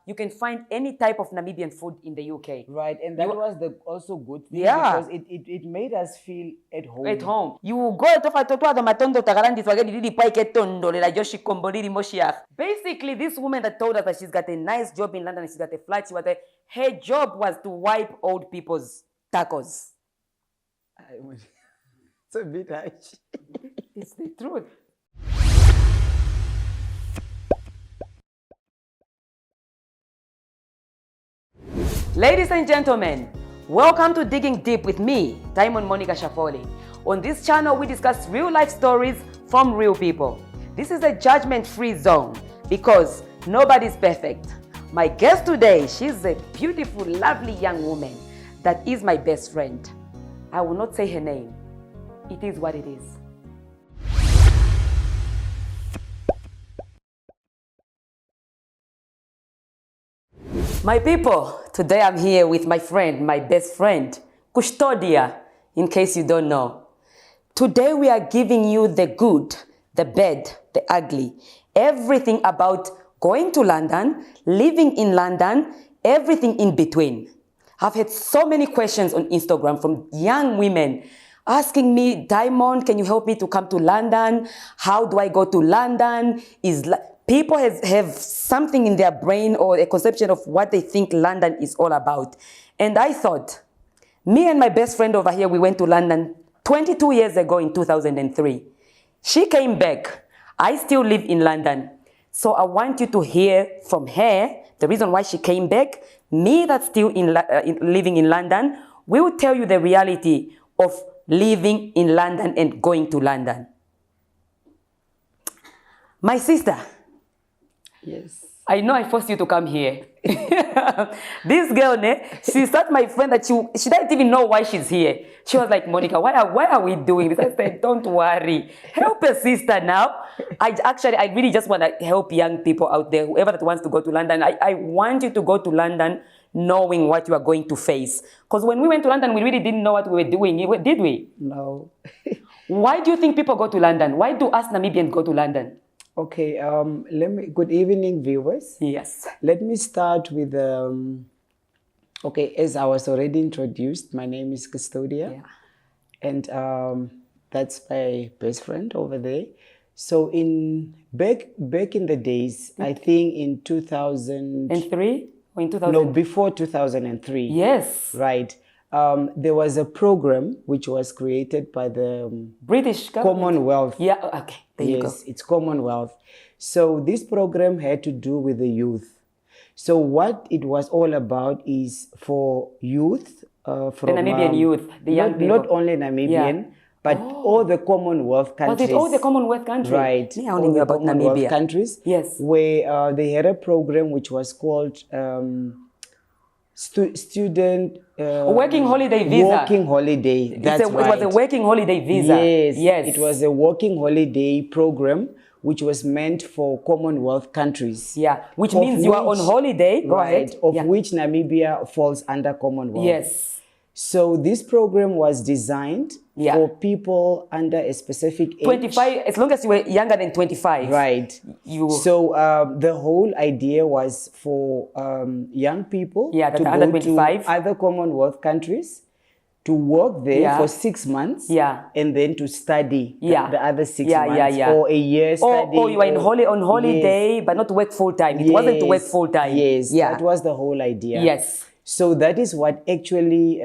you can find any type of Namibian food in the UK. Right, and that was the also good thing Yeah. because it made us feel at home. At home. You go to matondo tagarandi twagedi paike tondo lela joshi komboliri moshiach. Basically, this woman that told us that she's got a nice job in London and she's got a flat, her job was to wipe old people's tacos. It's a bit harsh. It's the truth. Ladies and gentlemen, welcome to Digging Deep with me, Diamond Monica Shafoli. On this channel, we discuss real life stories from real people. This is a judgment-free zone because nobody's perfect. My guest today, she's a beautiful, lovely young woman that is my best friend. I will not say her name. It is what it is. My people, today I'm here with my friend, my best friend, Custodia, in case you don't know. Today we are giving you the good, the bad, the ugly, everything about going to London, living in London, everything in between. I've had so many questions on Instagram from young women asking me, Diamond, can you help me to come to London? How do I go to London? People have something in their brain or a conception of what they think London is all about. And I thought, me and my best friend over here, we went to London 22 years ago in 2003. She came back. I still live in London. So I want you to hear from her the reason why she came back. Me that's still living in London, we will tell you the reality of living in London and going to London. My sister. Yes. I know I forced you to come here. This girl, she's such my friend that she doesn't even know why she's here. She was like, Monica, why are we doing this? I said, don't worry. Help a sister now. I really just want to help young people out there, whoever that wants to go to London. I want you to go to London knowing what you are going to face. Because when we went to London, we really didn't know what we were doing, did we? No. Why do you think people go to London? Why do us Namibians go to London? Okay, good evening, viewers. Yes. Let me start with, okay, as I was already introduced, my name is Custodia. Yeah. And that's my best friend over there. So back in the days, I think in 2003 or in 2000? No, before 2003. Yes. Right. There was a program which was created by the British government. Commonwealth. Yeah, okay, there you go. Yes, it's Commonwealth. So this program had to do with the youth. So what it was all about is for youth from the Namibian youth, the young people. Not only Namibian, but all the Commonwealth countries. Was it all the Commonwealth countries? Right. I only knew about Namibia. Countries. Yes. Where they had a program which was called student working holiday visa. Working holiday. That's right. It was a working holiday visa. Yes. Yes. It was a working holiday program which was meant for Commonwealth countries. Yeah. Which means you are on holiday. Go ahead. Of which Namibia falls under Commonwealth. Yes. So this program was designed for people under a specific age. 25, as long as you were younger than 25. Right. So the whole idea was for young people to under go 25. to other Commonwealth countries, to work there for 6 months, and then to study the other 6 months, or a year study. Or you were on holiday, but not to work full time. It wasn't to work full time. Yes, that was the whole idea. Yes. So that is what actually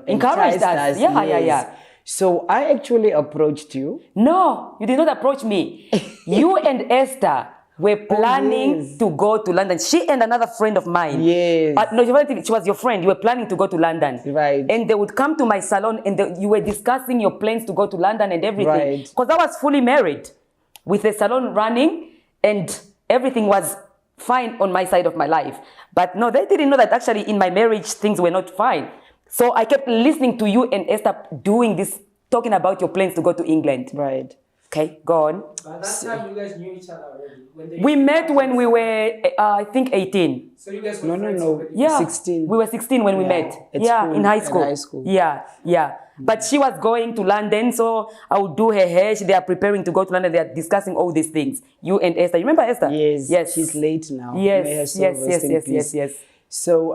encouraged us. Yeah. So I actually approached you. No, you did not approach me. You and Esther were planning to go to London. She and another friend of mine. Yes. No, she was your friend. You were planning to go to London. Right. And they would come to my salon and you were discussing your plans to go to London and everything. Right. Because I was fully married with the salon running and everything was fine on my side of my life. But no, they didn't know that actually in my marriage things were not fine. So I kept listening to you and Esther doing this, talking about your plans to go to England. Right. Okay, go on. By that time, you guys knew each other already. We met when we were, I think, 18. So you guys were friends already? Yeah, 16. we were 16 when we met. School, in high school. At high school. Yeah. But she was going to London, so I would do her hair. They are preparing to go to London. They are discussing all these things. You and Esther. You remember Esther? Yes. She's late now. Yes. So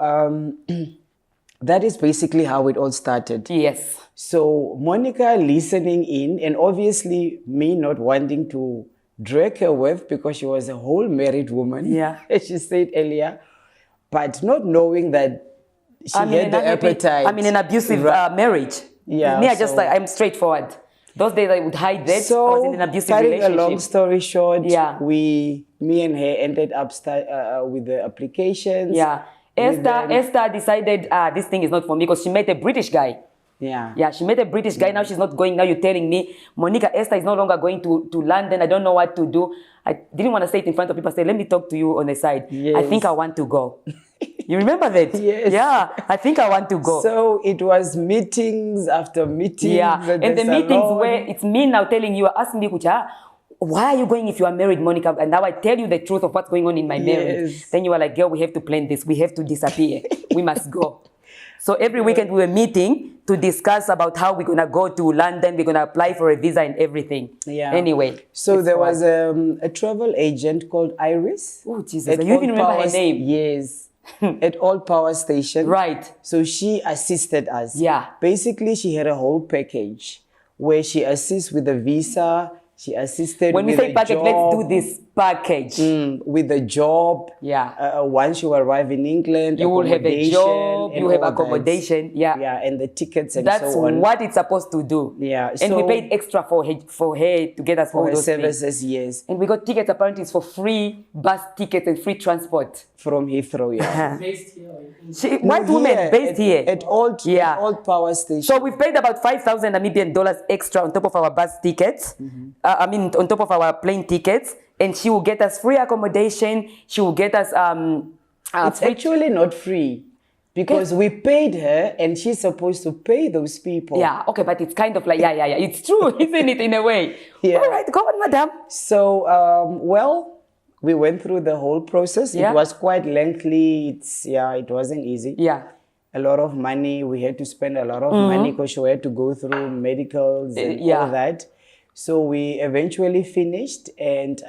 that is basically how it all started. Yes. So Monica listening in, and obviously me not wanting to drag her with because she was a whole married woman, as she said earlier, but not knowing that she had the appetite. I'm in an abusive marriage. Yeah, me, I'm straightforward. Those days I would hide that. So, I was in an abusive cutting relationship. a long story short, me and her ended up with the applications. Yeah. Esther decided, this thing is not for me because she met a British guy. Yeah, she met a British guy. Now she's not going. Now you're telling me, Monica, Esther is no longer going to London. I don't know what to do. I didn't want to say it in front of people. I said, let me talk to you on the side. Yes. I think I want to go. You remember that? Yes. Yeah, I think I want to go. So it was meetings after meetings. Yeah, and the meetings where it's me now telling you, asking me, Kucha, why are you going if you are married, Monica? And now I tell you the truth of what's going on in my marriage. Then you are like, girl, we have to plan this. We have to disappear. We must go. So every weekend we were meeting to discuss about how we're going to go to London. We're going to apply for a visa and everything. Yeah. Anyway. So there was a travel agent called Iris. Oh, Jesus. You even remember her name? Yes. At All Power Station. Right. So she assisted us. Yeah. Basically, she had a whole package where she assists with the visa. She assisted when we with say package, job. let's do this package. With the job. Yeah. Once you arrive in England, you will have a job, you have accommodation. That. Yeah, and the tickets and that's so on. That's what it's supposed to do. Yeah. And we paid extra for her to get us all those services, things. Yes. And we got tickets apparently for free bus tickets and free transport. From Heathrow, yeah. Based here. White woman based here. At Old Power Station. So we paid about 5,000 Namibian dollars extra on top of our bus tickets. On top of our plane tickets. And she will get us free accommodation. She will get us... it's actually not free. Because we paid her and she's supposed to pay those people. Yeah, okay, but it's kind of like, yeah. It's true, isn't it, in a way? Yeah. All right, go on, madam. So, we went through the whole process. Yeah. It was quite lengthy. It wasn't easy. Yeah. A lot of money. We had to spend a lot of money because we had to go through medicals and all that. So we eventually finished and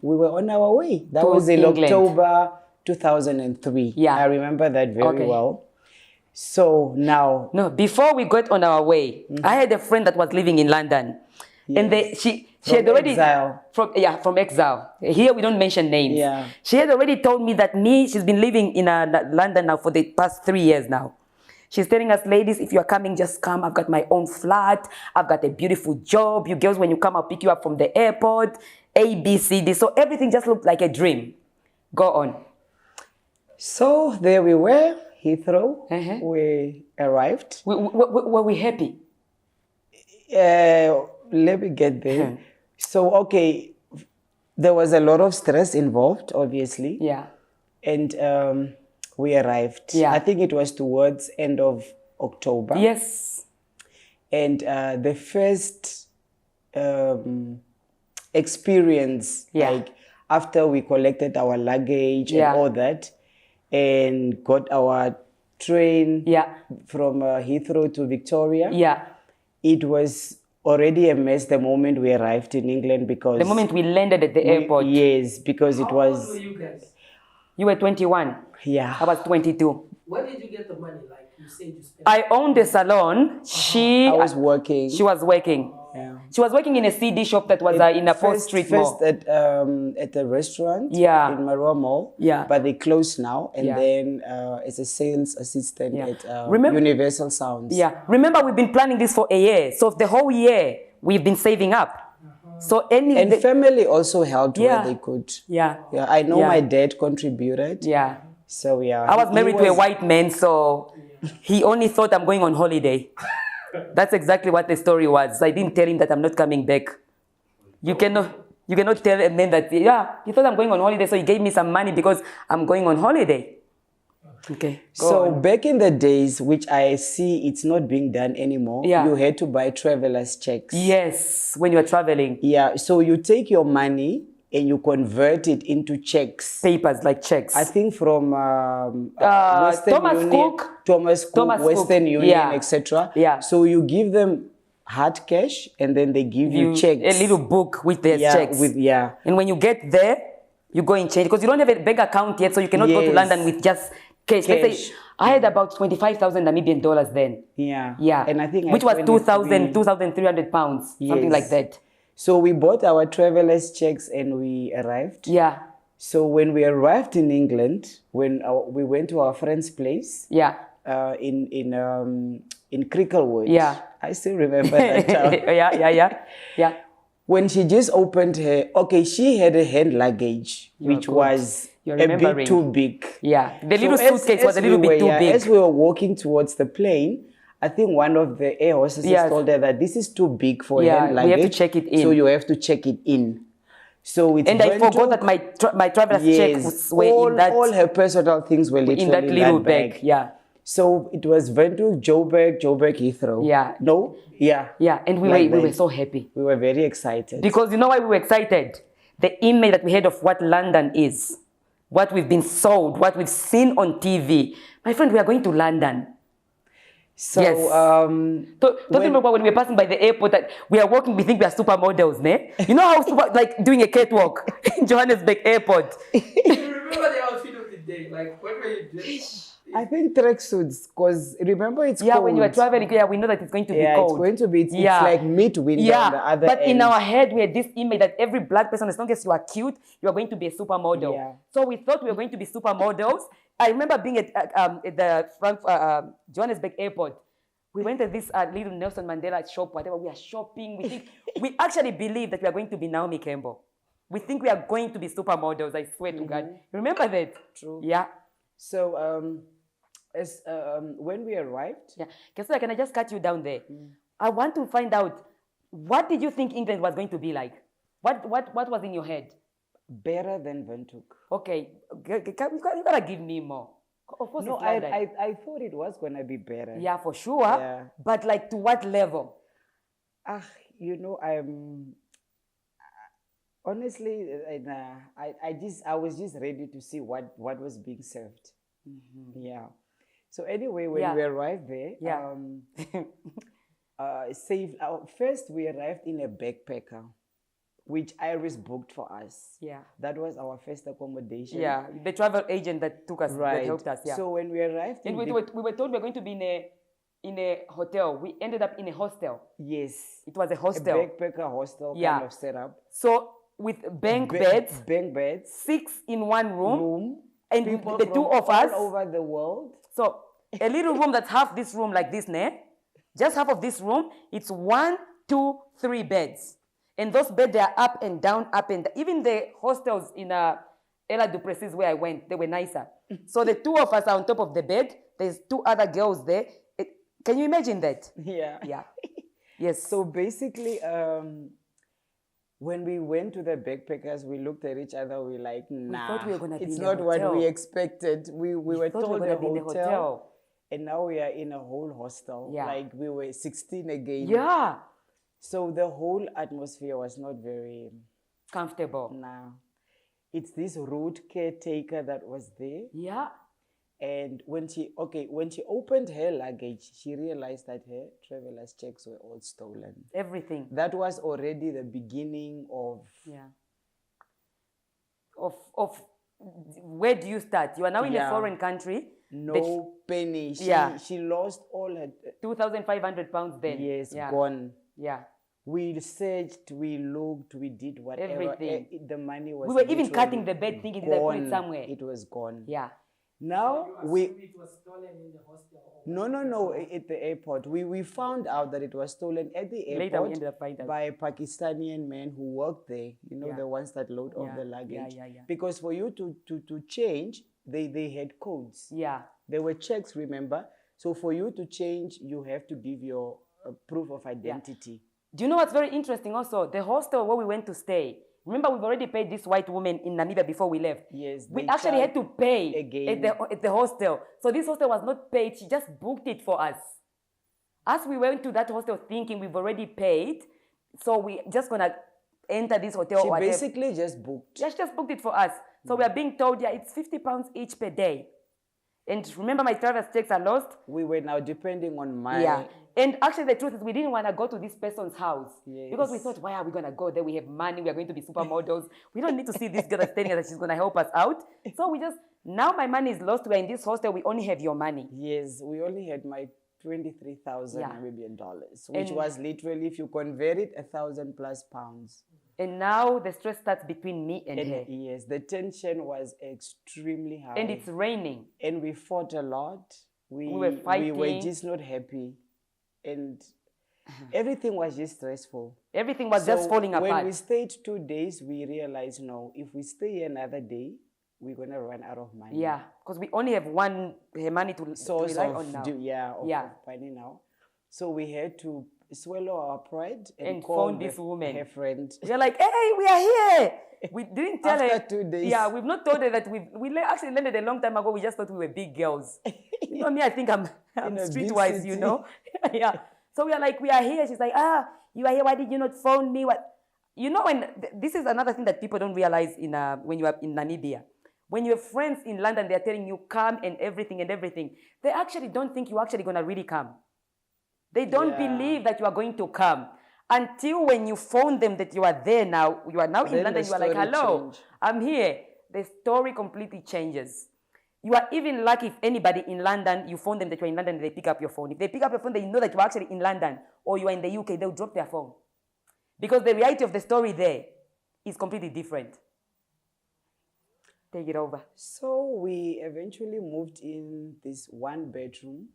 we were on our way. That was in England. October 2003. Yeah. I remember that very well. So now... No, before we got on our way, I had a friend that was living in London. Yes. And she had already... Exile. From exile. Here we don't mention names. Yeah. She had already told me that she's been living in London now for the past 3 years now. She's telling us, ladies, if you're coming, just come. I've got my own flat. I've got a beautiful job. You girls, when you come, I'll pick you up from the airport. A, B, C, D. So everything just looked like a dream. Go on. So there we were, Heathrow. We arrived. Were we happy? Let me get there. So, okay, there was a lot of stress involved, obviously. Yeah. And we arrived. Yeah. I think it was towards end of October. Yes. And the first experience, like after we collected our luggage and all that, and got our train from Heathrow to Victoria. Yeah. It was already a mess the moment we arrived in England because... The moment we landed at the airport. Yes, because it was... How old were you guys? You were 21. Yeah. I was 22. Where did you get the money? Like you said you spent... I owned a salon. I was working. She was working. Yeah. She was working in a CD shop that was in a Port Street Mall. First at a restaurant in Marua Mall, but they closed now. And then as a sales assistant at Universal Sounds. Yeah, remember we've been planning this for a year. So the whole year we've been saving up. So and family also helped where they could. Yeah. I know my dad contributed. Yeah. So I was married to a white man, so he only thought I'm going on holiday. That's exactly what the story was. I didn't tell him that I'm not coming back. You cannot tell a man that, he thought I'm going on holiday, so he gave me some money because I'm going on holiday. Okay. So back in the days, which I see it's not being done anymore, Yeah. you had to buy traveler's checks. Yes, when you're traveling. Yeah, so you take your money and you convert it into checks. Papers like checks. I think from Western Thomas Union, Cook. Thomas Cook, Thomas Western Cook. Union, Yeah. etc. Yeah. So you give them hard cash and then they give you checks. A little book with their checks. Yeah. And when you get there, you go and change because you don't have a bank account yet, so you cannot go to Yes. London with just cash. Let's Cash. say I had about 25,000 Namibian dollars then. Yeah. Yeah. And I think which was 23 2,300 pounds, something like Yes. that. So we bought our traveler's checks and we arrived. Yeah. So when we arrived in England, when we went to our friend's place, Yeah. in Cricklewood. Yeah. I still remember that town. Yeah. When she just opened she had a hand luggage, which was You're a remembering. bit too big. Yeah. The little So suitcase was a little bit too big. As we were walking towards the plane, I think one of the air hostesses Yes. told her that this is too big for Yeah, hand we luggage. have to check it in. So you have to check it in. So it's And I forgot that my traveler's check were all her personal things were literally in that little bag. bag. Yeah. So it was Windhoek, Joburg, Heathrow. Yeah. No? Yeah. Yeah. And we Like were that. so happy. We were very excited. Because you know why we were excited? The image that we had of what London is, what we've been sold, what we've seen on TV. My friend, we are going to London. So, Yes. Don't remember when we were passing by the airport that we are walking, we think we are supermodels, ne? You know how like doing a catwalk in Johannesburg airport. You remember the outfit of the day? Like, what were you dressed? I think tracksuits, because remember it's cold. Yeah, when you are traveling, we know that it's going to be cold. It's going to be, it's like mid-winter on the other but end. in our head, we had this image that every black person, as long as you are cute, you are going to be a supermodel. Yeah. So we thought we were going to be supermodels. I remember being at the Johannesburg airport. We went to this little Nelson Mandela shop, whatever. We are shopping. We actually believe that we are going to be Naomi Campbell. We think we are going to be supermodels, I swear to God. Remember that? True. Yeah. So, when we arrived... Yeah. Kesula, can I just cut you down there? I want to find out, what did you think England was going to be like? What was in your head? Better than Windhoek. Okay. You gotta give me more. Of course, No, it's London. I thought it was going to be better. Yeah, for sure. Yeah. But like, to what level? Honestly, I was just ready to see what was being served. Yeah. So anyway, when we arrived there, first we arrived in a backpacker, which Iris booked for us. Yeah. That was our first accommodation. Yeah, the travel agent that took us, Right. that helped us. Yeah. So when we arrived, And we were told we were going to be in a hotel. We ended up in a hostel. Yes. It was a A hostel. backpacker hostel kind of setup. So with bank beds, 6 in one room, and people the from two of us all over the world. So a little room that's half this room like this, ne? Just half of this room. It's 1, 2, 3 beds, and those beds they are up and down, up and down. Even the hostels in Ella Duplessis where I went, they were nicer. So the two of us are on top of the bed. There's 2 other girls there. Can you imagine that? Yeah. Yeah. Yes. So basically, when we went to the backpackers, we looked at each other. We were like, nah, thought we were gonna be it's in a not what hotel. we expected. We were thought told we were a gonna be in a hotel, hotel. and now we are in a whole hostel. Yeah. Like we were 16 again. Yeah. So the whole atmosphere was not very Comfortable. Nah. It's this rude caretaker that was there. Yeah. And when she opened her luggage, she realized that her traveler's checks were all stolen. Everything. That was already the beginning of... Yeah. Of where do you start? You are now in a foreign country. No penny. She lost all her... 2,500 pounds then. Yes, Yeah. gone. Yeah. We searched, we looked, we did whatever. Everything. The money was We were even literally cutting the bed thinking, did I put it gone. somewhere? It was gone. Yeah. Now It was stolen in the hostel. No, at the airport. We found out that it was stolen at the airport. Later we ended up finding out. By a Pakistani man who worked there. You know, Yeah. the ones that load off Yeah, the luggage. yeah. Because for you to change, they had codes. Yeah. There were checks, remember? So for you to change, you have to give your proof of identity. Do you know what's very interesting also? The hostel where we went to stay, Remember, we've already paid this white woman in Namibia before we left. Yes. We actually had to pay again at the hostel. So this hostel was not paid. She just booked it for us. As we went to that hostel thinking we've already paid, so we just going to enter this hotel. She basically just booked. Yeah, she just booked it for us. So we are being told, yeah, it's £50 each per day. And remember, my traveler's checks are lost. We were now depending on my... Yeah. And actually, the truth is, we didn't want to go to this person's house. Yes. Because we thought, why are we going to go there? We have money. We are going to be supermodels. We don't need to see this girl that's telling us that she's going to help us out. So we just... Now my money is lost. We're in this hostel. We only have your money. Yes, we only had my 23,000 Namibian dollars, which was literally, if you convert it, 1,000 plus pounds. And now the stress starts between me and her. Yes, the tension was extremely high. And it's raining. And we fought a lot. We were fighting. We were just not happy. And everything was just stressful. Everything was just falling apart. When we stayed 2 days, we realized, no, if we stay another day, we're going to run out of money. Yeah, because we only have one money to rely on now. Of money now. So we had to swallow our pride and call phone this woman. Her friend. We're like, hey, we are here. We didn't tell her. After 2 days. Yeah, we've not told her that we actually landed a long time ago. We just thought we were big girls. You know me, I think I'm streetwise, you know. Yeah. So we are like, we are here. She's like, you are here. Why did you not phone me? What? You know, this is another thing that people don't realize when you are in Namibia. When you have friends in London, they're telling you come and everything. They actually don't think you're actually going to really come. They don't believe that you are going to come. Until when you phone them that you are there now, you are now in London, you are like, hello, I'm here. The story completely changes. You are even lucky if anybody in London, you phone them that you're in London and they pick up your phone. If they pick up your phone, they know that you're actually in London or you are in the UK, they'll drop their phone. Because the reality of the story there is completely different. Take it over. So we eventually moved in this 1 bedroom.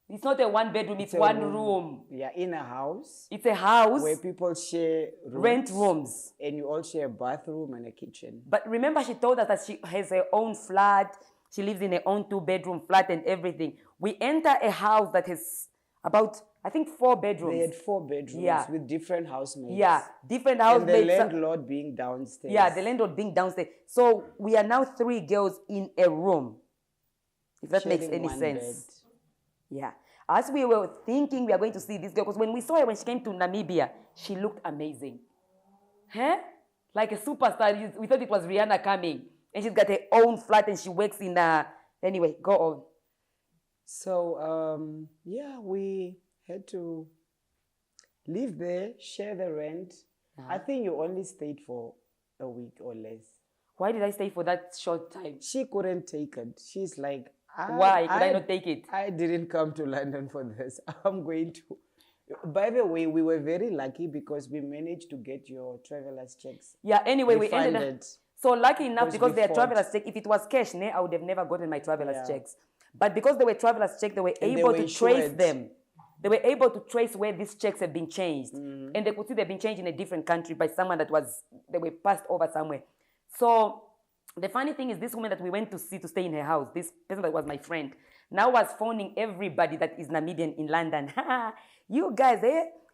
It's not a 1 bedroom, it's 1 room. Yeah, in a house. It's a house where people share rooms. Rent rooms. And you all share a bathroom and a kitchen. But remember, she told us that she has her own flat. She lives in her own 2-bedroom flat and everything. We enter a house that has about, I think, 4 bedrooms. They had 4 bedrooms with different housemates. Yeah, different housemates. And the landlord being downstairs. Yeah, the landlord being downstairs. So we are now 3 girls in a room. If that makes any sense. Bed. Yeah. As we were thinking we are going to see this girl, because when we saw her when she came to Namibia, she looked amazing. Huh? Like a superstar. We thought it was Rihanna coming. And she's got her own flat and she works in anyway, go on. So, we had to live there, share the rent. I think you only stayed for a week or less. Why did I stay for that short time? She couldn't take it. She's like, why could I not take it? I didn't come to London for this. I'm going to. By the way, we were very lucky because we managed to get your traveler's checks. Yeah, anyway, we ended up. So lucky enough because they are traveler's checks. If it was cash, I would have never gotten my traveler's checks. But because they were traveler's checks, they were able to trace them. They were able to trace where these checks have been changed. And they could see they've been changed in a different country by someone they were passed over somewhere. So the funny thing is this woman that we went to see to stay in her house, this person that was my friend, now was phoning everybody that is Namibian in London. You guys,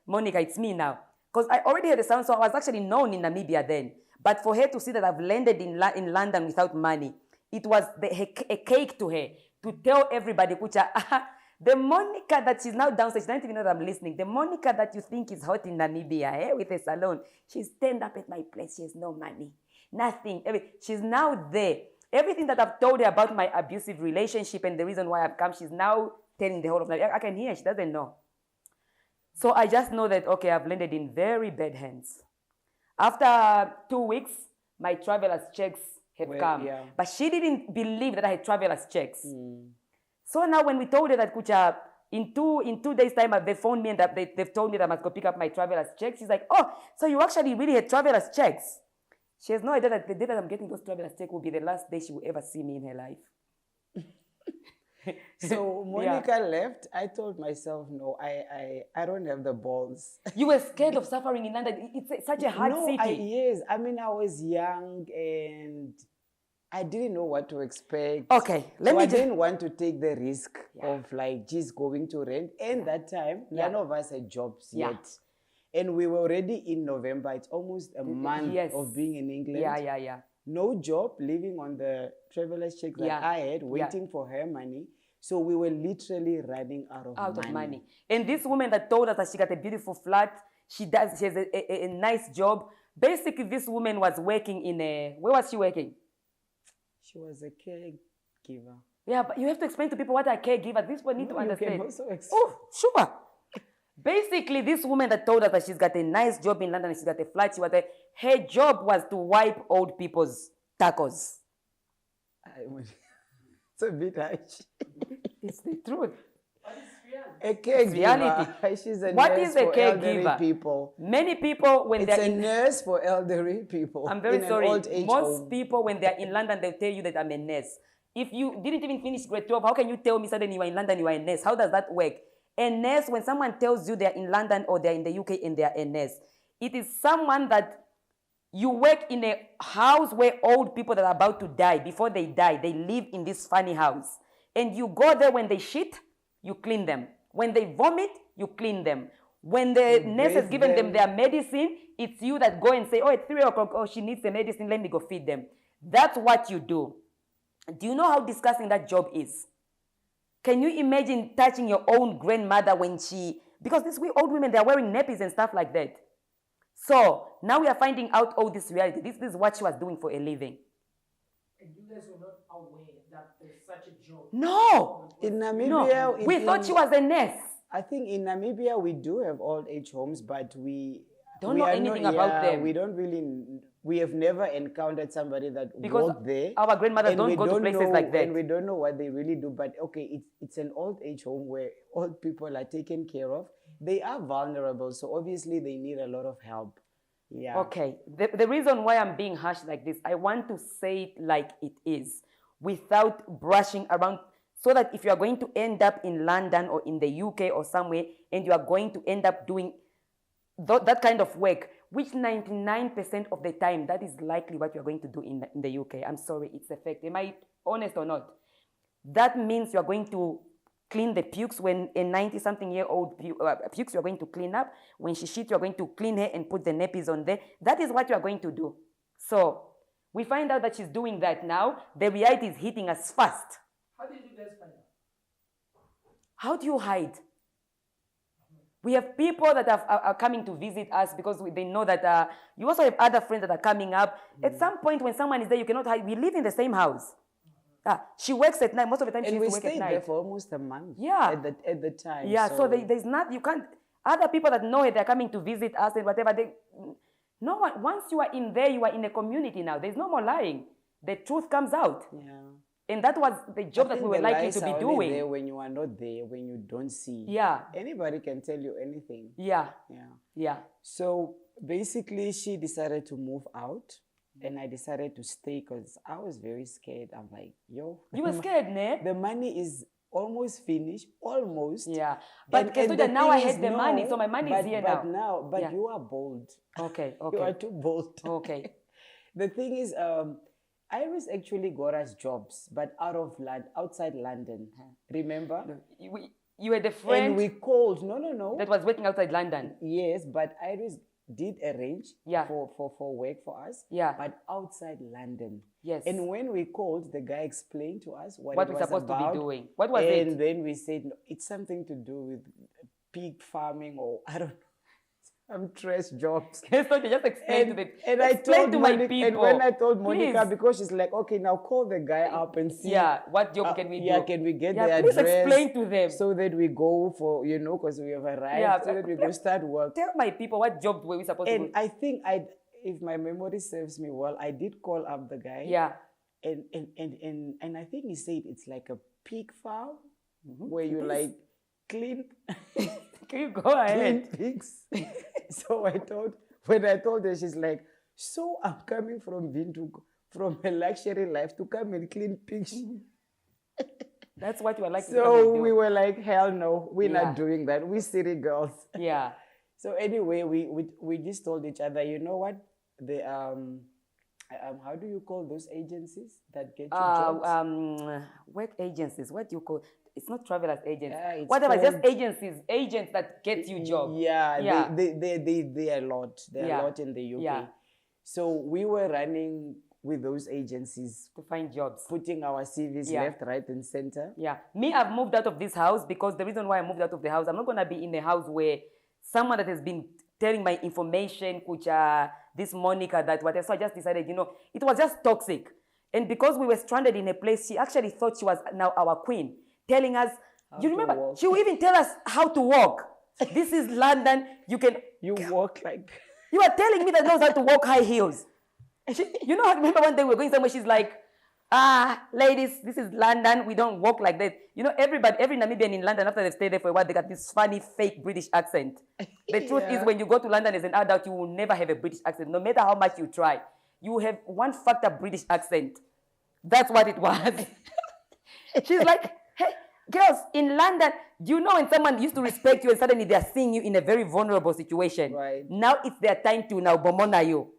Monica, it's me now. Because I already had a sound, so I was actually known in Namibia then. But for her to see that I've landed in London without money, it was a cake to her to tell everybody, Kucha, the Monica that she's now downstairs, she doesn't even know that I'm listening. The Monica that you think is hot in Namibia, with a salon, she's turned up at my place. She has no money, nothing. She's now there. Everything that I've told her about my abusive relationship and the reason why I've come, she's now telling the whole of Namibia. I can hear, she doesn't know. So I just know that, okay, I've landed in very bad hands. After 2 weeks, my traveler's checks have come. Yeah. But she didn't believe that I had traveler's checks. So now when we told her that, Kucha, in two days' time, they phoned me and they've told me that I must go pick up my traveler's checks. She's like, oh, so you actually really had traveler's checks? She has no idea that the day that I'm getting those traveler's checks will be the last day she will ever see me in her life. So Monica left. I told myself, no, I don't have the balls. You were scared of suffering in London. It's such a hard city. Yes. I mean, I was young and I didn't know what to expect. Okay, I didn't want to take the risk of like just going to rent. And that time, none of us had jobs yet. And we were already in November. It's almost a month of being in England. Yeah. No job, living on the traveler's check that I had, waiting for her money. So we were literally running out of money. And this woman that told us that she got a beautiful flat, she has a nice job. Basically, this woman was working in a, where was she working? She was a caregiver. Yeah, but you have to explain to people what a caregiver. This one need to understand. You can also explain. Oh, sure. Basically, this woman that told us that she's got a nice job in London and she's got a flat, her job was to wipe old people's tacos. It's a bit harsh. It's the truth. What is reality? A caregiver. Reality. She's a what nurse is a for caregiver? elderly people. Many people, when they're a nurse for elderly people. I'm very sorry. Most home. people, when they're in London, they'll tell you that I'm a nurse. If you didn't even finish grade 12, how can you tell me suddenly you are in London, you are a nurse? How does that work? A nurse, when someone tells you they're in London or they're in the UK and they're a nurse, it is someone that you work in a house where old people that are about to die, before they die, they live in this funny house. And you go there when they shit, you clean them. When they vomit, you clean them. When the nurse has given them their medicine, it's you that go and say, oh, at 3 o'clock, oh, she needs the medicine, let me go feed them. That's what you do. Do you know how disgusting that job is? Can you imagine touching your own grandmother when because these old women, they're wearing nappies and stuff like that. So now we are finding out all this reality. This is what she was doing for a living. And you guys were not aware that there's such a job? No! In Namibia... No. We thought she was a nurse. I think in Namibia we do have old age homes, but we don't know anything about them. We don't really... We have never encountered somebody that worked there. Our grandmothers don't go to places like that. And we don't know what they really do. But okay, it's an old age home where old people are taken care of. They are vulnerable, so obviously they need a lot of help. Yeah. Okay. The reason why I'm being harsh like this, I want to say it like it is, without brushing around, so that if you are going to end up in London or in the UK or somewhere, and you are going to end up doing that kind of work, which 99% of the time, that is likely what you're going to do in the UK. I'm sorry, it's a fact. Am I honest or not? That means you're going to clean the pukes. When a 90-something-year-old pukes, you're going to clean up. When she shits, you're going to clean her and put the nappies on there. That is what you're going to do. So we find out that she's doing that now. The reality is hitting us fast. How did you guys find out? How do you hide? We have people that are coming to visit us because they know that you also have other friends that are coming up. At some point when someone is there, you cannot hide. We live in the same house. She works at night. Most of the time she used to work at night. And we stayed there for almost a month. Yeah. At the time. Yeah, so there's not, you can't, other people that know it, they're coming to visit us and whatever. No one, once you are in there, you are in a community now. There's no more lying. The truth comes out. Yeah. And that was the job that we were likely to be doing. There when you are not there, when you don't see. Yeah. Anybody can tell you anything. Yeah. Yeah. Yeah. So basically, she decided to move out, and I decided to stay because I was very scared. I'm like, yo. You were scared, ne? The money is almost finished, almost. Yeah. But now I had the money, so my money is here now. But you are bold. Okay. You are too bold. Okay. The thing is, Iris actually got us jobs, but outside London. Remember? No, you had a friend. And we called. No. That was working outside London. Yes, but Iris did arrange for work for us. Yeah. But outside London. Yes. And when we called, the guy explained to us what we're supposed to be doing. What was it? And then we said, no, it's something to do with pig farming or I don't know. I'm stress jobs. Just explain to them. And I told my people. And when I told Monica, please. because she's like, okay, now call the guy up and see. Yeah, what job can we do? Yeah, can we get the please address? Explain to them. So that we go for, because we have arrived. Yeah, so that we go start work. Tell my people what job were we supposed to do. And I think if my memory serves me well, I did call up the guy. Yeah. And I think he said it's like a pig farm where you like clean. Can you go ahead? Clean pigs. So when I told her, she's like, so I'm coming from a luxury life to come and clean pigs. That's what you are like. So we were like, hell no, we're not doing that. We city girls. Yeah. So anyway, we just told each other, you know what? how do you call those agencies that get you jobs? Work agencies. What do you call? It's not travelers agents. Yeah, whatever, just agencies, agents that get you jobs. Yeah, yeah. They are a lot. There are a lot in the UK. Yeah. So we were running with those agencies to find jobs, putting our CVs left, right, and center. Yeah. Me, I've moved out of this house because the reason why I moved out of the house, I'm not going to be in a house where someone that has been telling my information, kucha, this Monica, that whatever. So I just decided, it was just toxic. And because we were stranded in a place, she actually thought she was now our queen, telling us, you remember, she would even tell us how to walk. This is London. You walk like... You are telling me that knows how to walk high heels. I remember one day we were going somewhere, she's like, ladies, this is London. We don't walk like that. Every Namibian in London, after they've stayed there for a while, they got this funny, fake British accent. The truth is, when you go to London as an adult, you will never have a British accent. No matter how much you try, you have one fucked up British accent. That's what it was. She's like, hey, girls, in London, do you know when someone used to respect you and suddenly they are seeing you in a very vulnerable situation? Right. Now it's their time to now bomona you.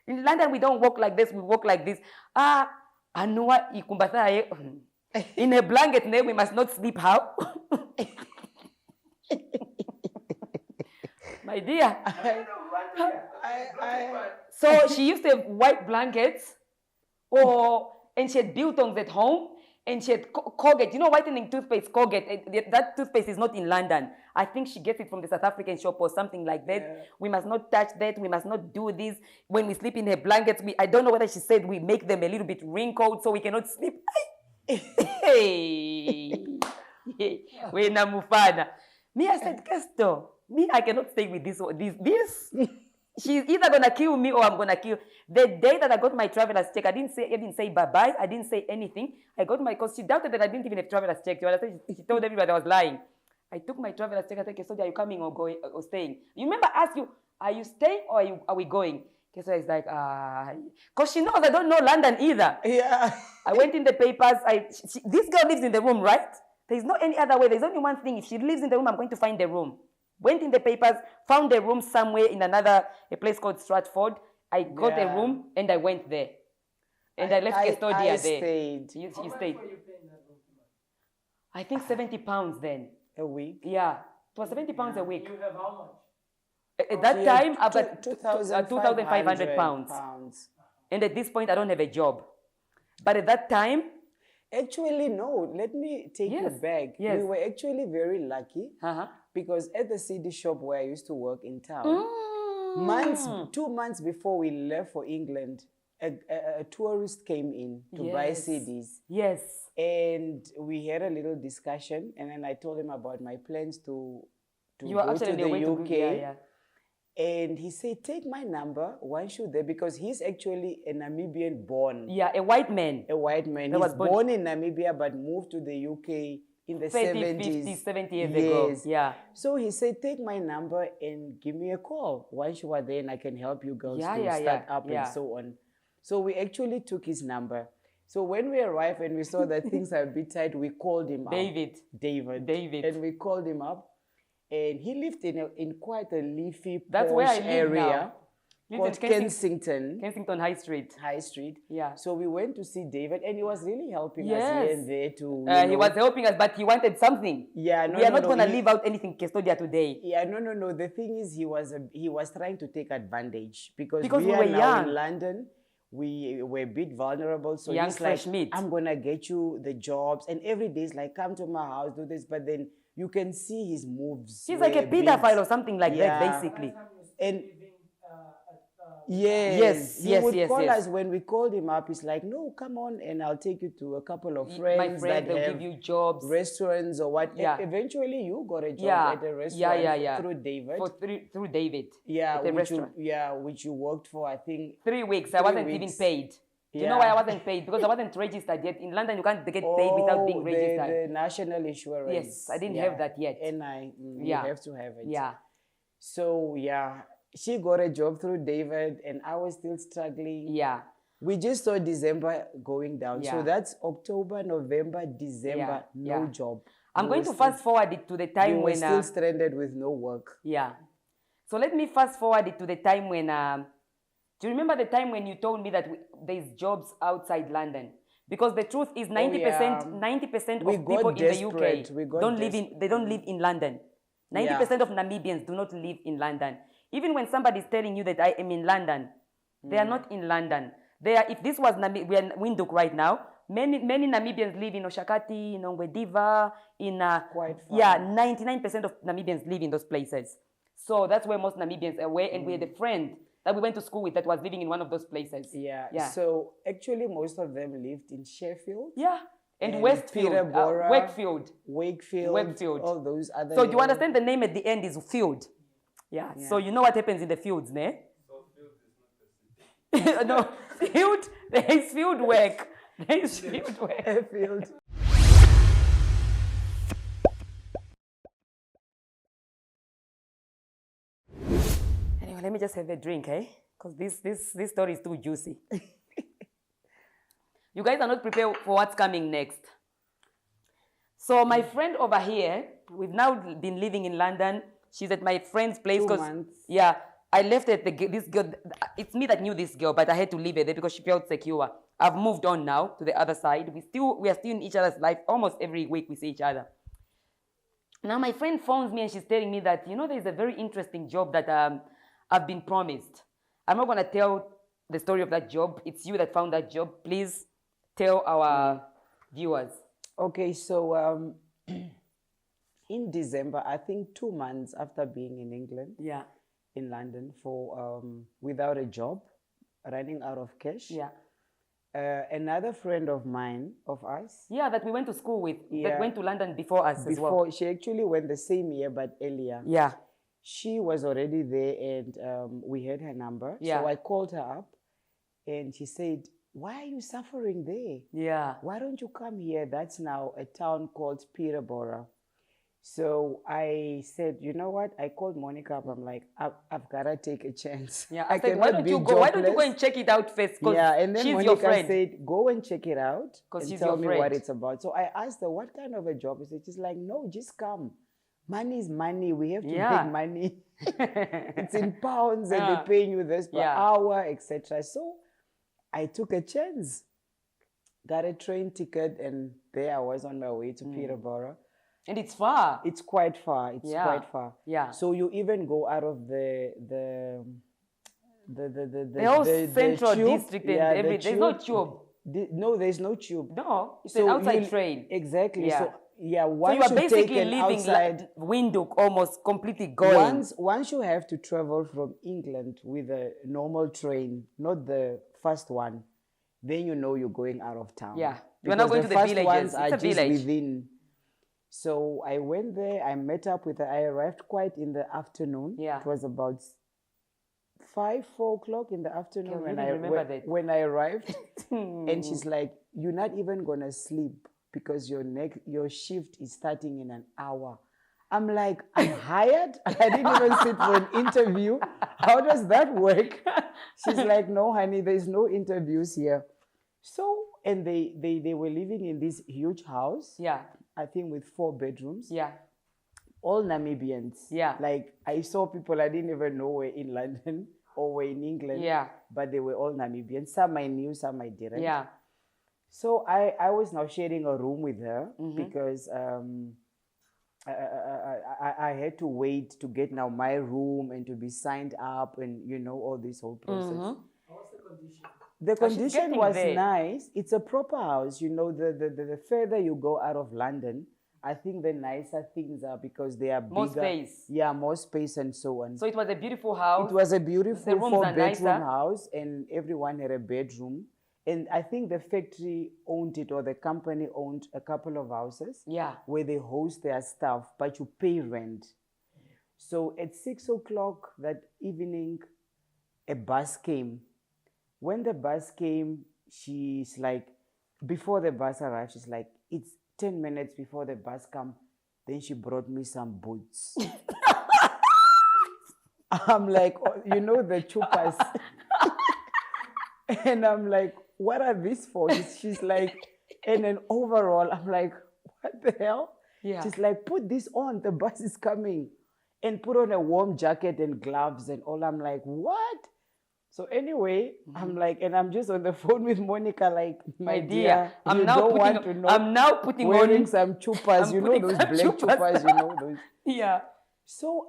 In London, we don't walk like this, we walk like this. Anua ikumbataye. In a blanket, we must not sleep how? My dear. So she used to have white blankets, and she had biltongs at home, and she had Colgate. Whitening toothpaste, Colgate. That toothpaste is not in London. I think she gets it from the South African shop or something like that. Yeah. We must not touch that. We must not do this. When we sleep in her blankets, I don't know whether she said we make them a little bit wrinkled so we cannot sleep. Hey. When Mufana. Me, I said, Kesto, I cannot stay with this. She's either going to kill me or I'm going to kill. The day that I got my traveler's check, I didn't say bye-bye. I didn't say anything. Because she doubted that I didn't even have traveler's check. She told everybody I was lying. I took my traveler's check. I said, Kesodia, are you coming or going or staying? You remember I asked you, are you staying or are we going? Kesodia is like, because she knows I don't know London either. Yeah. I went in the papers. This girl lives in the room, right? There's no any other way. There's only one thing. If she lives in the room, I'm going to find the room. Went in the papers, found a room somewhere in a place called Stratford. I got a room and I went there. And I left Custodia there. Stayed. You stayed. I think £70 then. A week? Yeah. It was £70 a week. You have how much? At that time, about £2,500. And at this point, I don't have a job. But at that time... Actually, no. Let me take you back. Yes. We were actually very lucky because at the CD shop where I used to work in town, 2 months before we left for England, a tourist came in to buy CDs. Yes. And we had a little discussion, and then I told him about my plans to go to the UK. And he said, take my number. Why should they? Because he's actually a Namibian born. Yeah, a white man. A white man. He was born in Namibia but moved to the UK in the 70s. 50, 70 years ago. Yeah. So he said, take my number and give me a call. Once you are there, and I can help you girls to start up and so on. So we actually took his number. So when we arrived and we saw that things are a bit tight, we called him up. David. And we called him up. And he lived in quite a leafy, posh area called Kensington. Kensington High Street. Yeah. So we went to see David, and he was really helping us here and there to. He was helping us, but he wanted something. Yeah, we are not going to leave out anything Custodia today. Yeah, no. The thing is, he was trying to take advantage because we are were now young in London. We were a bit vulnerable, so young, he's fresh like, meat. I'm gonna get you the jobs, and every day is like, come to my house, do this, but then you can see his moves. He's like a pedophile or something like that, basically. And he would call us when we called him up. He's like, no, come on, and I'll take you to a couple of friends. My friends, they'll give you jobs, restaurants or what. Yeah. Eventually, you got a job at a restaurant through David. Through David. Yeah, which you worked for, I think 3 weeks. I wasn't even paid. You know why I wasn't paid? Because I wasn't registered yet. In London, you can't get paid without being registered. The national insurance. Yes, I didn't have that yet. You have to have it. Yeah. So, she got a job through David, and I was still struggling. Yeah. We just saw December going down. So that's October, November, December, no job. I'm going to fast forward it to the time when... still stranded with no work. Yeah. So let me fast forward it to the time when Do you remember the time when you told me that there's jobs outside London? Because the truth is 90%, 90% of people in the UK they don't live in London. 90% of Namibians do not live in London. Even when somebody is telling you that I am in London, they are not in London. They are, if this was we are in Windhoek right now, many Namibians live in Oshakati, in Ongwediva, in quite far. Yeah, 99% of Namibians live in those places. So that's where most Namibians are. And we had a friend that we went to school with that was living in one of those places. Yeah. So actually, most of them lived in Sheffield. Yeah. And Westfield, Peterborough, Wakefield, all those other. So do you understand the name at the end is field? Yeah. So you know what happens in the fields, ne? So field is not the city. No, field. There is field work. There is field work. Field. Anyway, let me just have a drink, eh? Because this story is too juicy. You guys are not prepared for what's coming next. So my friend over here, we've now been living in London. She's at my friend's place. 2 months. Yeah, I left at this girl. It's me that knew this girl, but I had to leave her there because she felt secure. I've moved on now to the other side. We are still in each other's life. Almost every week we see each other. Now my friend phones me and she's telling me that, there's a very interesting job that I've been promised. I'm not going to tell the story of that job. It's you that found that job. Please tell our viewers. Okay, so in December, I think 2 months after being in England, in London, for without a job, running out of cash. Another friend of mine, of us. That we went to school with, that went to London before us as well. She actually went the same year, but earlier. She was already there and we had her number. So I called her up and she said, why are you suffering there? Why don't you come here? That's now a town called Peterborough. So I said, you know what? I called Monica up. I'm like, I've got to take a chance. I said, why don't you go and check it out first? And then she's Monica your friend. said, go and check it out and tell me friend. what it's about. So I asked her, what kind of a job is it? She's like, no, just come. Money is money. We have to make money. It's in pounds and they're paying you this per hour, etc. So I took a chance, got a train ticket, and there I was on my way to Peterborough. And it's far. It's quite far. It's quite far. So you even go out of the whole central district and everything. There's no tube. No, there's no tube. No, it's an outside train. Exactly. So so you are basically living like Windhoek, almost completely going. Once you have to travel from England with a normal train, not the first one, then you know you're going out of town. You're not going to the villages. It's a village. Within. So I went there. I met up with her. I arrived quite in the afternoon. It was about 4 o'clock in the afternoon when I arrived. And she's like, you're not even gonna sleep because your shift is starting in an hour. I'm like, I'm hired? I didn't even sit for an interview. How does that work? She's like, no, honey, there's no interviews here. So, and they were living in this huge house. I think with 4 bedrooms. All Namibians. Like, I saw people I didn't even know were in London or were in England. But they were all Namibians. Some I knew, some I didn't. So I was now sharing a room with her because I had to wait to get now my room and to be signed up and, all this whole process. What's the condition? The condition was nice. It's a proper house. The further you go out of London, I think the nicer things are because they are bigger. More space. More space and so on. So it was a beautiful house. It was a beautiful 4-bedroom house and everyone had a bedroom. And I think the factory owned it or the company owned a couple of houses where they host their staff, but you pay rent. So at 6 o'clock that evening, a bus came. When the bus came, she's like, before the bus arrived, she's like, it's 10 minutes before the bus comes. Then she brought me some boots. I'm like, the chupas. And I'm like, what are these for? She's like, and then overall, I'm like, what the hell? She's like, put this on, the bus is coming. And put on a warm jacket and gloves and all. I'm like, what? So anyway, I'm like, and I'm just on the phone with Monica, like, my dear, I'm you now don't putting, want to know. I'm now putting wearing on some chupas, you know, those black chupas, you know, those. Yeah. So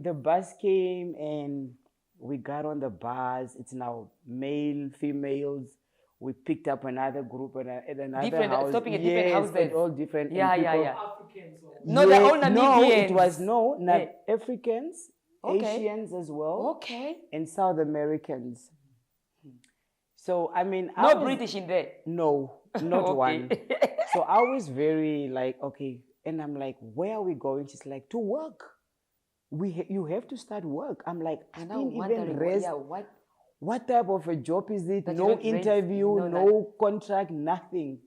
the bus came and we got on the bus. It's now male, females. We picked up another group and another different, house. stopping at different houses. All different. Yeah, and people, yeah. Africans or No, they're all Namibians. No, it was Hey. Africans, Okay. Asians as well. Okay. And South Americans. So, I mean, no British in there? No, not Okay. one. So I was very like, okay. And I'm like, where are we going? She's like, to work. You have to start work. I'm like, I didn't even rest. What type of a job is it? No interview, no contract, nothing.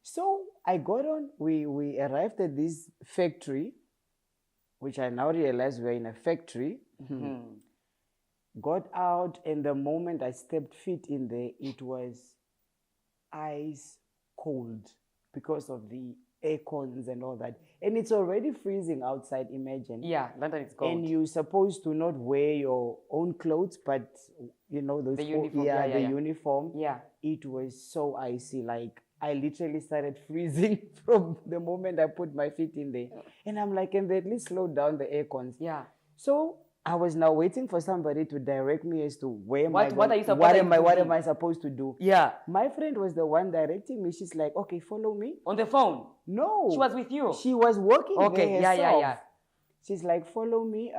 So I got on. We arrived at this factory, which I now realize we're in a factory. Got out, and the moment I stepped feet in there, it was ice cold because of the air cons and all that. And it's already freezing outside, imagine. Yeah, London is cold. And you're supposed to not wear your own clothes, but you know, those the uniform. the uniform. Yeah. It was so icy. Like, I literally started freezing from the moment I put my feet in there. And I'm like, can they at least slow down the air cons? Yeah. So I was now waiting for somebody to direct me as to what am I supposed to do? Yeah. My friend was the one directing me. She's like, okay, follow me. On the phone? No. She was with you? She was working there herself. Yeah. She's like, follow me.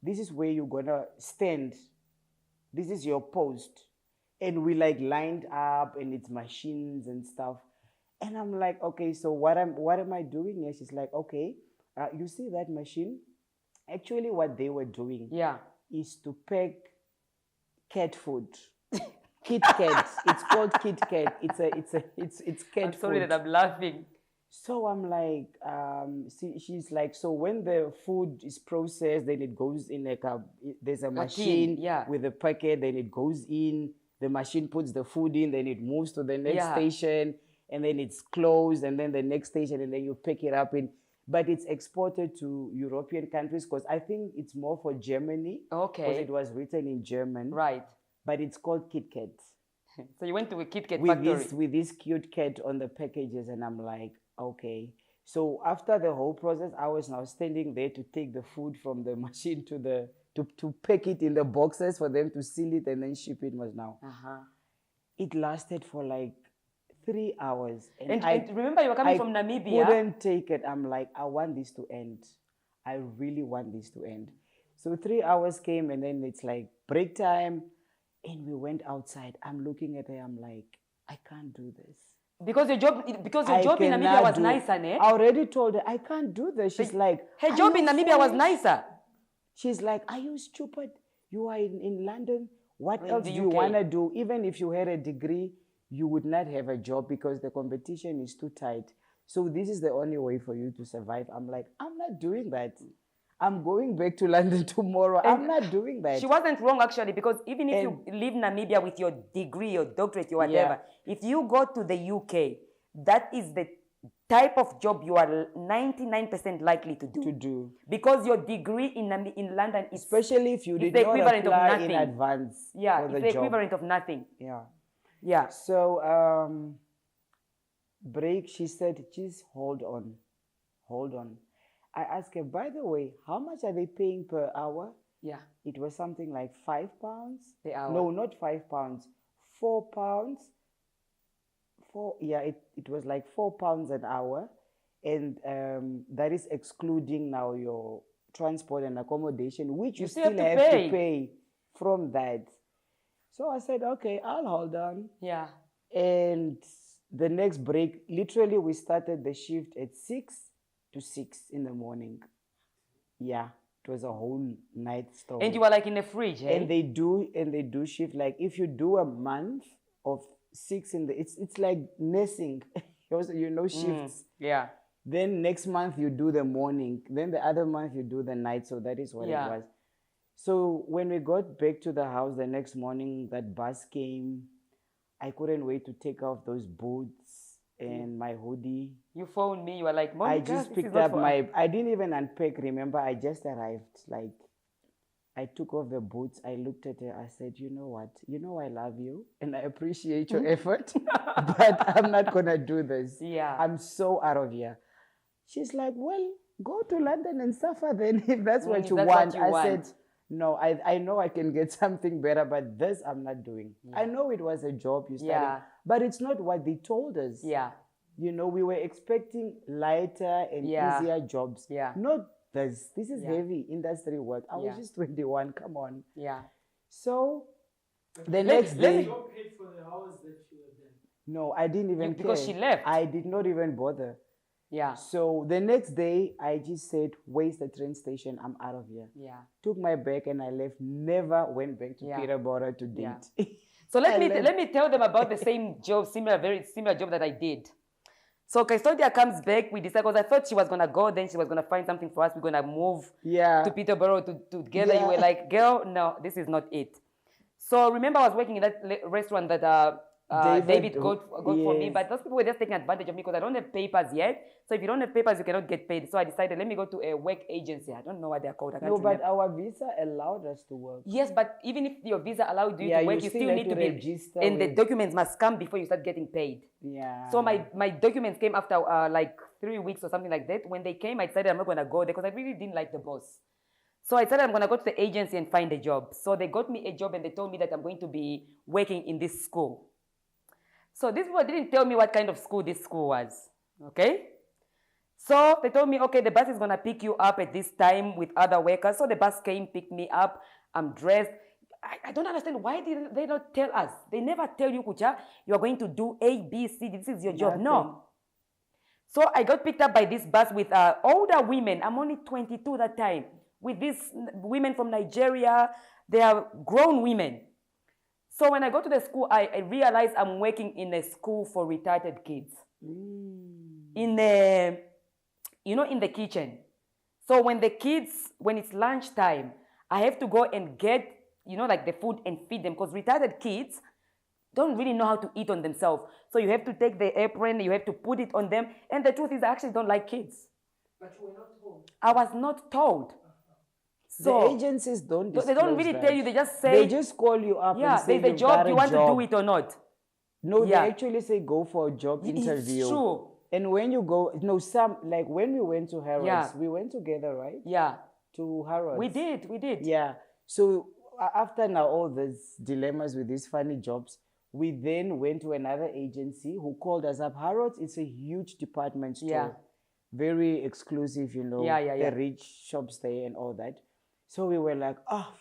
This is where you're gonna stand. This is your post. And we like lined up, and it's machines and stuff. And I'm like, okay, so what am I doing here? She's like, okay, you see that machine? Actually, what they were doing is to pack cat food. Kit Kat. It's called Kit Kat. It's cat I'm sorry food. that I'm laughing. So I'm like, she's like, so when the food is processed, then it goes in there's a machine with a packet, then it goes in, the machine puts the food in, then it moves to the next station, and then it's closed, and then the next station, and then you pick it up but it's exported to European countries, because I think it's more for Germany. Okay. Because it was written in German. Right. But it's called Kit Kat. So you went to a Kit Kat factory. With this cute cat on the packages, and I'm like, okay. So after the whole process, I was now standing there to take the food from the machine to pack it in the boxes for them to seal it and then ship it was now. It lasted for like 3 hours. And remember, you were coming from Namibia. I couldn't take it. I'm like, I want this to end. I really want this to end. So 3 hours came, and then it's like break time, and we went outside. I'm looking at her. I'm like, I can't do this. Because your job in Namibia was nicer, ne? I already told her, I can't do this. She's like, her job in Namibia was nicer. She's like, are you stupid? You are in London. What else do you want to do? Even if you had a degree, you would not have a job because the competition is too tight. So this is the only way for you to survive. I'm like, I'm not doing that. I'm going back to London tomorrow. I'm not doing that. She wasn't wrong, actually, because even if you leave Namibia with your degree, your doctorate, your whatever, if you go to the UK, that is the type of job you are 99% likely to do. Because your degree in London is... Especially if you did not apply in advance Yeah, for it's the equivalent of nothing. Yeah. So, break, she said, just hold on. I asked her, by the way, how much are they paying per hour? Yeah. It was something like £5 the hour. No, not £5, £4. It was like £4 an hour. And that is excluding now your transport and accommodation, which you still have to pay from that. So I said, okay, I'll hold on. Yeah. And the next break, literally we started the shift at 6 to 6 in the morning. Yeah, it was a whole night story. And you were like in the fridge, eh? And they do shift, like if you do a month of 6 it's like nursing. Shifts. Yeah. Then next month you do the morning. Then the other month you do the night. So that is what it was. So when we got back to the house the next morning, that bus came. I couldn't wait to take off those boots and my hoodie. You phoned me. You were like, Monica, I just picked up I didn't even unpack. Remember, I just arrived. Like, I took off the boots. I looked at her. I said, you know what? You know I love you and I appreciate your effort, but I'm not going to do this. Yeah. I'm so out of here. She's like, well, go to London and suffer then if that's what you want. I said, no, I know I can get something better, but this I'm not doing. Yeah. I know it was a job you started, but it's not what they told us. Yeah. You know, we were expecting lighter and easier jobs. Yeah. Not this. This is heavy industry work. I was just 21. Come on. Yeah. So the next day. You paid for the hours that you were there. No, I didn't even care. Because she left. I did not even bother. Yeah. So the next day, I just said, where's the train station? I'm out of here. Yeah. Took my bag and I left. Never went back to Peterborough to date. Yeah. So let me tell them about the same job, very similar job that I did. So Custodia comes back. We decide, because I thought she was gonna go, then she was gonna find something for us. We're gonna move to Peterborough together. You were like, girl, no, this is not it. So remember, I was working in that restaurant that David got for me, but those people were just taking advantage of me because I don't have papers yet. So if you don't have papers, you cannot get paid. So I decided, let me go to a work agency. I don't know what they're called. No, but our visa allowed us to work. Yes, but even if your visa allowed you to work, you still need to be registered. And the documents must come before you start getting paid. Yeah. So my documents came after like 3 weeks or something like that. When they came, I decided I'm not going to go there because I really didn't like the boss. So I decided I'm going to go to the agency and find a job. So they got me a job and they told me that I'm going to be working in this school. So these people didn't tell me what kind of school this school was, okay? So they told me, okay, the bus is going to pick you up at this time with other workers. So the bus came, picked me up. I'm dressed. I don't understand. Why did they not tell us? They never tell you, Kucha, you are going to do A, B, C. This is your job. No. So I got picked up by this bus with older women. I'm only 22 that time. With these women from Nigeria. They are grown women. So when I go to the school, I realize I'm working in a school for retarded kids. In the, in the kitchen. So when it's lunchtime, I have to go and get, like the food and feed them, because retarded kids don't really know how to eat on themselves. So you have to take the apron, you have to put it on them. And the truth is, I actually don't like kids. But you were not told. I was not told. So the agencies don't disclose they don't really tell you. They just say, they just call you up and say, there's a job, you want to do it or not? No, they actually say go for a job interview. It's true. And when you go, like when we went to Harrods, we went together, right? Yeah. To Harrods. We did. Yeah. So after now all these dilemmas with these funny jobs, we then went to another agency who called us up. Harrods, it's a huge department store. Yeah. Very exclusive, the rich shops there and all that. So we were like,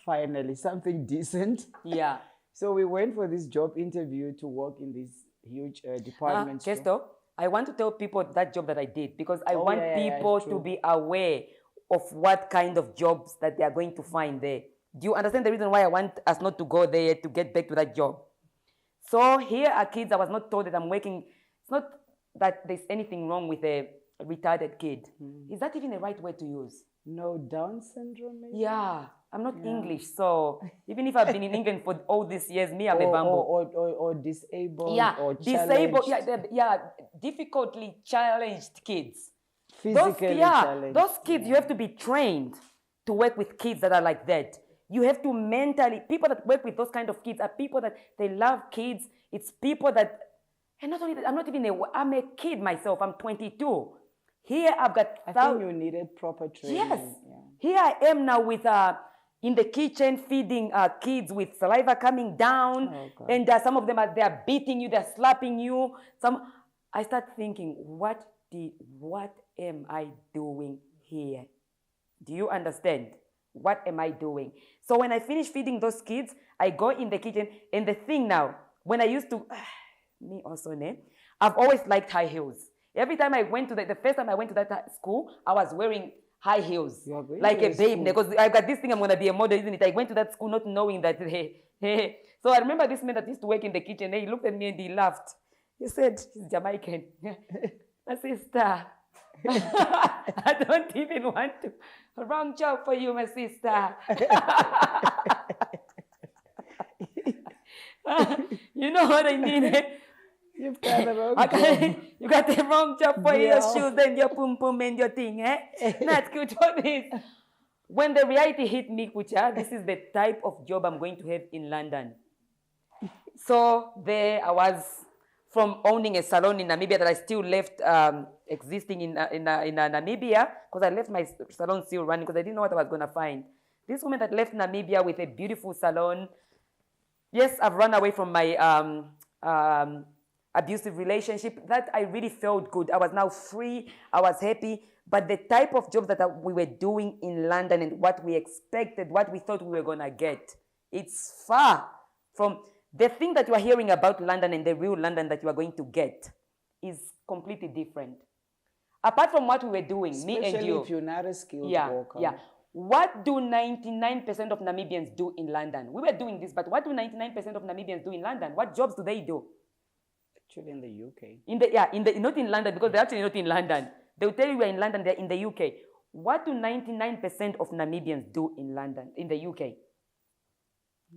finally, something decent. Yeah. So we went for this job interview to work in this huge department store. Kesto, I want to tell people that job that I did, because I want people to be aware of what kind of jobs that they are going to find there. Do you understand the reason why I want us not to go there, to get back to that job? So here are kids. I was not told that I'm working. It's not that there's anything wrong with a retarded kid. Is that even the right word to use? No, Down syndrome maybe? Yeah, I'm not English, so even if I've been in England for all these years, I'm a bambo. Or disabled, or disabled, challenged. Difficultly challenged kids. Physically challenged. Those kids, you have to be trained to work with kids that are like that. You have to people that work with those kind of kids are people that they love kids. It's people that, and not only that, I'm a kid myself, I'm 22. Here I've got... I think you needed proper training. Yes. Yeah. Here I am now with, in the kitchen feeding kids with saliva coming down. And some of them they're beating you, they're slapping you. I start thinking, what am I doing here? Do you understand? What am I doing? So when I finish feeding those kids, I go in the kitchen. And the thing now, when I used to... me also, I've always liked high heels. Every time I went to the first time I went to that school, I was wearing high heels. Like a babe. Because I got this thing, I'm going to be a model, isn't it? I went to that school not knowing that, So I remember this man that used to work in the kitchen. He looked at me and he laughed. He said, he's Jamaican. My sister, I don't even want to. Wrong job for you, my sister. You know what I mean? You've got the wrong job. You got the wrong job for your shoes and your pum pum and your thing, Not good for this. When the reality hit me, Kucha, this is the type of job I'm going to have in London. So there I was, from owning a salon in Namibia that I still left existing in Namibia, because I left my salon still running because I didn't know what I was going to find. This woman that left Namibia with a beautiful salon. Yes, I've run away from my abusive relationship. That I really felt good. I was now free. I was happy. But the type of jobs that we were doing in London and what we expected, what we thought we were going to get, it's far from the thing that you are hearing about London, and the real London that you are going to get is completely different. Apart from what we were doing, especially me and you. If you're not a skilled worker. Yeah. What do 99% of Namibians do in London? We were doing this, but what do 99% of Namibians do in London? What jobs do they do? Actually, in the UK. Not in London, because they're actually not in London. They'll tell you we're in London, they're in the UK. What do 99% of Namibians do in London, in the UK?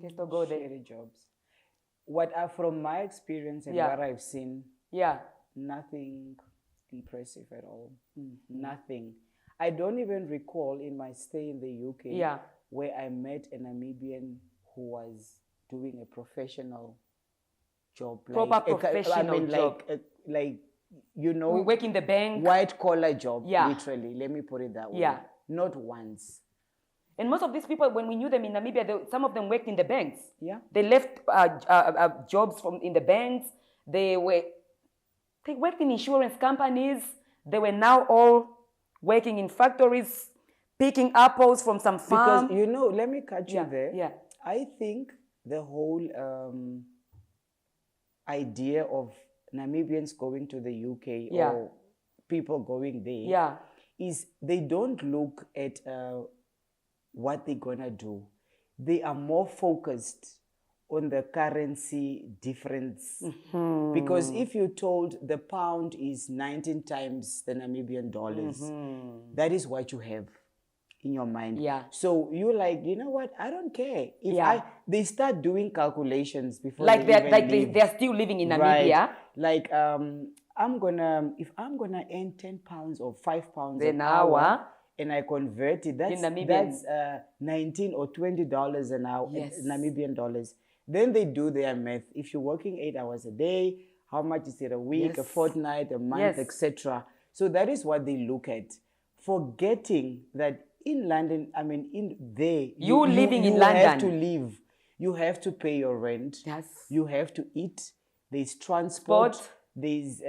Just to go there. Shitty jobs. From my experience and what I've seen, nothing impressive at all. Mm-hmm. Nothing. I don't even recall in my stay in the UK where I met a Namibian who was doing a professional job. Proper professional job. We work in the bank. White collar job, literally. Let me put it that way. Yeah. Not once. And most of these people, when we knew them in Namibia, some of them worked in the banks. Yeah. They left jobs in the banks. They worked in insurance companies. They were now all working in factories, picking apples from some farm. Because, let me cut you there. Yeah. I think the whole idea of Namibians going to the UK or people going there is they don't look at what they're going to do. They are more focused on the currency difference. Mm-hmm. Because if you're told the pound is 19 times the Namibian dollars, that is what you have in your mind. Yeah. So you're like, you know what? I don't care. They start doing calculations before they're still living in Namibia. Right. If I'm gonna earn 10 pounds or 5 pounds an hour, and I convert it, that's $19 or $20 an hour, Namibian dollars. Then they do their math. If you're working 8 hours a day, how much is it a week, a fortnight, a month, etc. So that is what they look at, forgetting that in London, you living in London, have to live. You have to pay your rent. Yes. You have to eat. There's transport. There's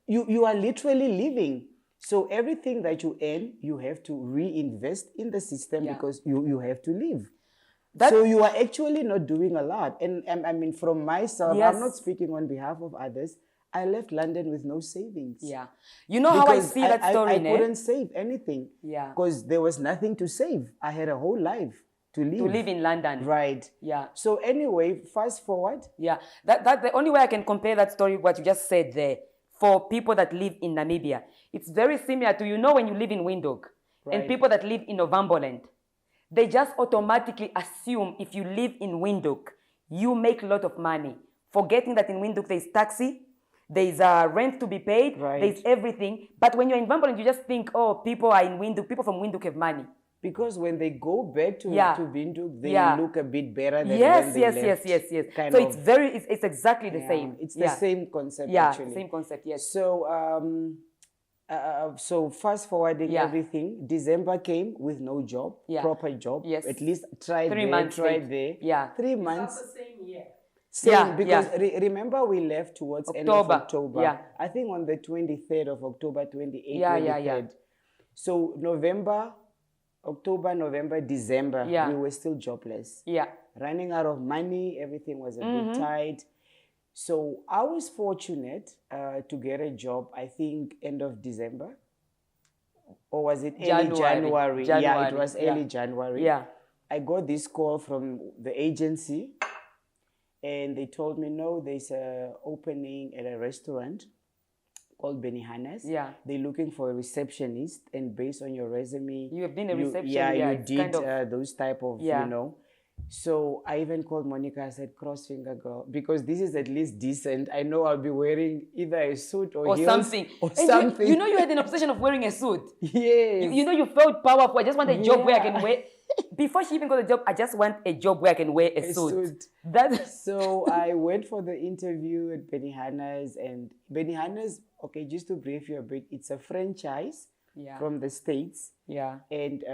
you are literally living. So everything that you earn, you have to reinvest in the system because you have to live. So you are actually not doing a lot. And from myself, I'm not speaking on behalf of others. I left London with no savings. Yeah. You know how I see that story, I couldn't save anything. Yeah. Because there was nothing to save. I had a whole life to live. To live in London. Right. Yeah. So anyway, fast forward. Yeah. That's the only way I can compare that story, what you just said there, for people that live in Namibia. It's very similar to, when you live in Windhoek and people that live in Novamboland. They just automatically assume if you live in Windhoek, you make a lot of money. Forgetting that in Windhoek there's taxi, there's rent to be paid, there's everything. But when you're in Vamboland, you just think, people are in Windhoek, people from Windhoek have money. Because when they go back to Windhoek, they look a bit better than when they left. Yes. It's exactly the same. It's the same concept, actually. Yeah, same concept, yes. So fast forwarding everything, December came with no job, proper job. Yes. At least try 3 months there. Yeah. 3 months. It's not the same year. Because remember we left towards end of October. Yeah. I think on the 23rd of October, 28th, 23rd. Yeah. So October, November, December, we were still jobless. Yeah. Running out of money, everything was a bit tight. So I was fortunate to get a job, I think, end of December. Or was it early January? Yeah, it was early January. Yeah. I got this call from the agency. And they told me, no, there's an opening at a restaurant called Benihana's. Yeah. They're looking for a receptionist. And based on your resume... You have been a receptionist. Yeah, you did those type of, So I even called Monica. I said, cross finger girl, because this is at least decent. I know I'll be wearing either a suit or heels something. or And something. you know, you had an obsession of wearing a suit. Yes. You know, you felt powerful. I just want a job where I can wear. Before she even got a job, I just want a job where I can wear a suit. So I went for the interview at Benihana's, and Benihana's, okay, just to brief you a bit, it's a franchise from the States. Yeah. And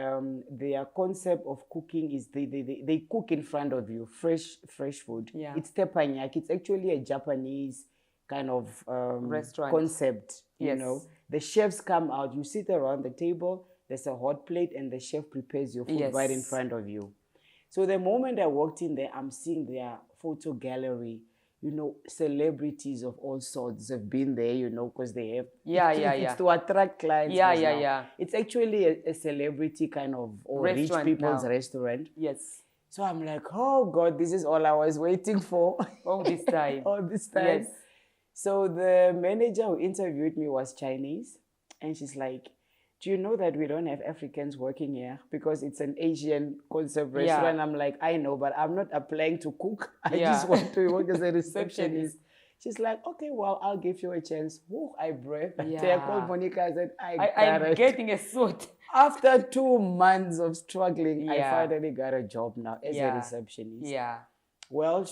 their concept of cooking is they cook in front of you, fresh food. Yeah. It's teppanyaki. It's actually a Japanese kind of restaurant concept. You know, the chefs come out, you sit around the table, there's a hot plate, and the chef prepares your food right in front of you. So the moment I walked in there, I'm seeing their photo gallery. You know, celebrities of all sorts have been there, you know, because they have... It's to attract clients. It's actually a celebrity kind of, or restaurant, rich people's restaurant. Yes. So I'm like, oh God, this is all I was waiting for. All this time. All this time. Yes. So the manager who interviewed me was Chinese. And she's like, do you know that we don't have Africans working here? Because it's an Asian concept restaurant. I'm like, I know, but I'm not applying to cook. I just want to work as a receptionist. She's like, okay, well, I'll give you a chance. Woo, I breathed. I called Monica. I said, I'm getting a suit. After 2 months of struggling, I finally got a job now as a receptionist. Yeah. Well,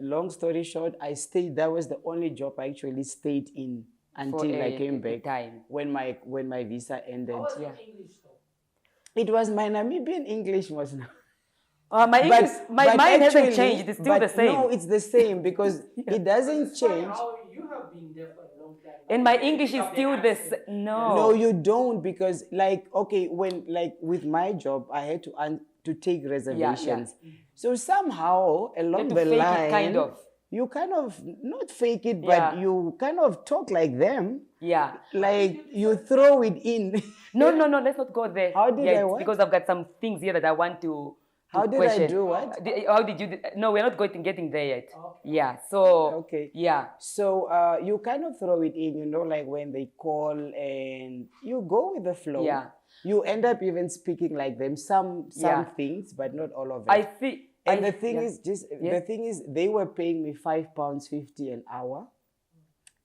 long story short, I stayed. That was the only job I actually stayed in until I came back. When my visa ended. How was your English though? It was my Namibian English was not. My English, my mind hasn't changed. It's still the same. No, it's the same because it doesn't change. How you have been there for a long time. And my English is still the same. No, you don't, because with my job, I had to take reservations. So somehow along the line, you kind of not fake it, but you kind of talk like them. Yeah. Like you throw it in. No, let's not go there. How did I what? Because I've got some things here that I want to How did question. I do what? How did you... No, we're not getting there yet. Okay. Yeah, so... Okay. Yeah. So you kind of throw it in, you know, like when they call and you go with the flow. Yeah. You end up even speaking like them, some things, but not all of it. The thing is, they were paying me £5.50 an hour,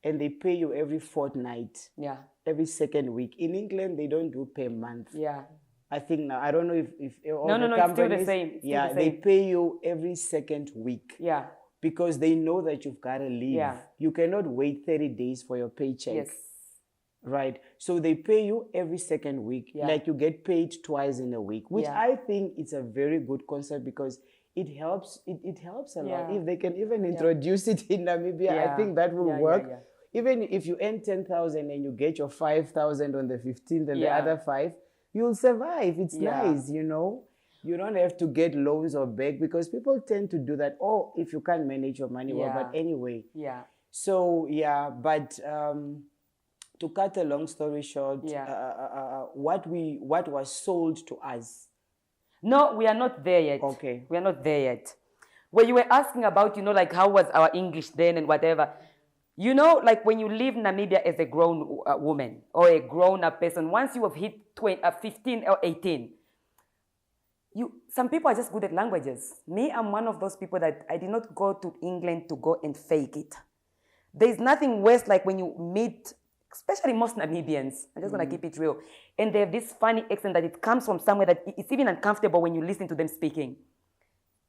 and they pay you every fortnight. Yeah. Every second week. In England, they don't do per month. Yeah. I think now, I don't know if all the companies... it's still the same. They pay you every second week. Yeah. Because they know that you've got to leave. Yeah. You cannot wait 30 days for your paycheck. Yes. Right? So they pay you every second week. Yeah. Like you get paid twice in a week, which I think is a very good concept because it helps a lot. If they can even introduce it in Namibia, I think that will work. Yeah. Even if you earn 10,000 and you get your 5,000 on the 15th and the other 5, you'll survive. It's nice, you know. You don't have to get loans or beg because people tend to do that. Oh, if you can't manage your money well. But anyway. Yeah. So, but to cut a long story short, what was sold to us. No, we are not there yet. Okay. We are not there yet. When you were asking about, you know, like how was our English then and whatever. You know, like when you leave Namibia as a grown woman or a grown-up person, once you have hit 15 or 18, some people are just good at languages. Me, I'm one of those people that I did not go to England to go and fake it. There's nothing worse like when you meet, especially most Namibians, I'm just going to keep it real, and they have this funny accent that it comes from somewhere that it's even uncomfortable when you listen to them speaking.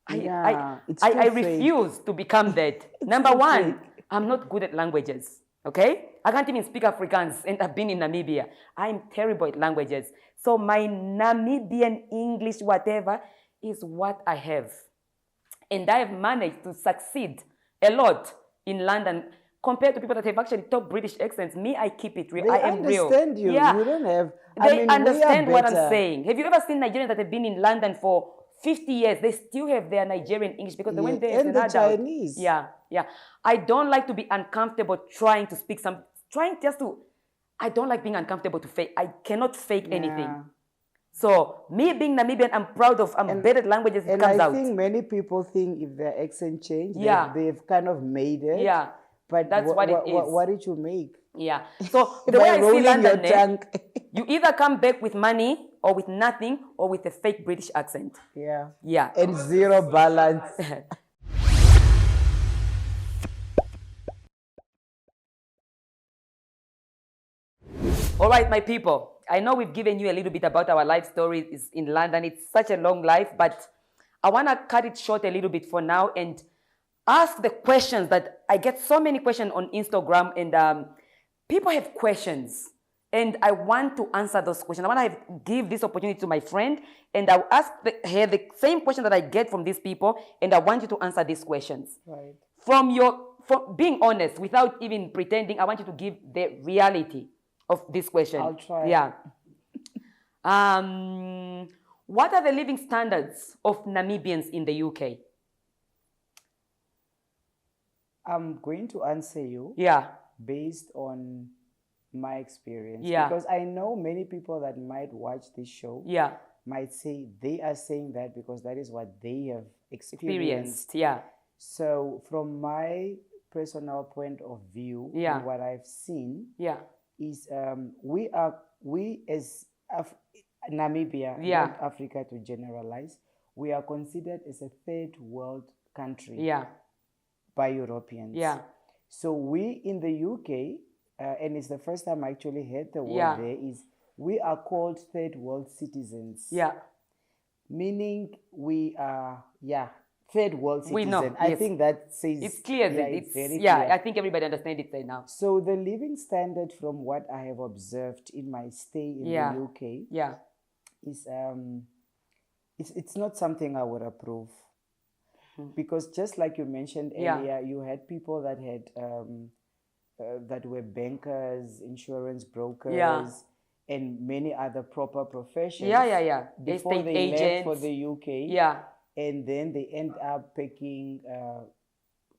I refuse to become that. Number one, I'm not good at languages, okay? I can't even speak Afrikaans, and I've been in Namibia. I'm terrible at languages. So my Namibian English, whatever, is what I have. And I have managed to succeed a lot in London compared to people that have actually top British accents. Me, I keep it real. I am real. They understand you. Yeah. You don't have... They understand what I'm saying. Have you ever seen Nigerians that have been in London for 50 years? They still have their Nigerian English because they went there as an adult. Chinese. Yeah. I don't like to be uncomfortable trying to speak I don't like being uncomfortable to fake. I cannot fake anything. So me being Namibian, I'm proud of, I'm better at languages, it comes out. And I think many people think if their accent changed, they've kind of made it. Yeah. But that's what it is. What did you make? Yeah. So the way I see London, you either come back with money or with nothing, or with a fake British accent. Yeah. Yeah. And zero balance. All right, my people. I know we've given you a little bit about our life stories in London. It's such a long life, but I want to cut it short a little bit for now and ask the questions that I get so many questions on Instagram, and people have questions. And I want to answer those questions. I want to give this opportunity to my friend, and I'll ask her the same question that I get from these people, and I want you to answer these questions. Right. From being honest, without even pretending, I want you to give the reality of this question. I'll try. Yeah. What are the living standards of Namibians in the UK? I'm going to answer you. Yeah. Based on my experience. Yeah. Because I know many people that might watch this show. Yeah. Might say they are saying that because that is what they have experienced. Yeah. So from my personal point of view, yeah. and what I've seen, yeah. is we as Namibia, yeah. not Africa to generalize, we are considered as a third world country. Yeah. By Europeans. Yeah. So we in the UK, and it's the first time I actually heard the word yeah. there, is we are called third world citizens. Yeah. Meaning we are, third world citizen. We know. I think that says... It's clear. Yeah, it's very yeah, clear. I think everybody understands it right now. So the living standard from what I have observed in my stay in the UK is it's not something I would approve. Because just like you mentioned earlier, you had people that had that were bankers, insurance brokers, and many other proper professions. Before estate they agents. left for the UK. Yeah. And then they end up picking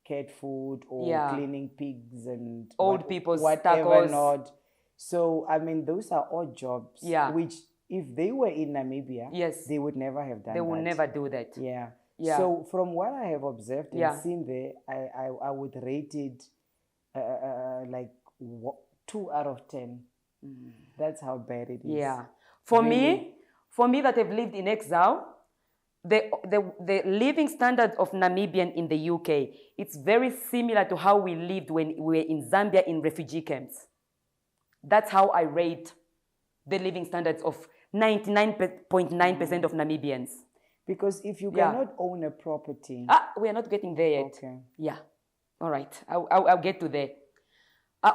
cat food or cleaning pigs and old people's whatever tacos. Not. So I mean, those are odd jobs. Yeah. Which, if they were in Namibia, they would never have done. They would never do that. Yeah. So from what I have observed and seen there, I would rate it like 2 out of 10. That's how bad it is. Yeah. For me that have lived in exile, the living standards of Namibian in the UK, it's very similar to how we lived when we were in Zambia in refugee camps. That's how I rate the living standards of 99.9% of Namibians. Because if you cannot own a property... we are not getting there yet. Okay. Yeah. All right. I'll get to there.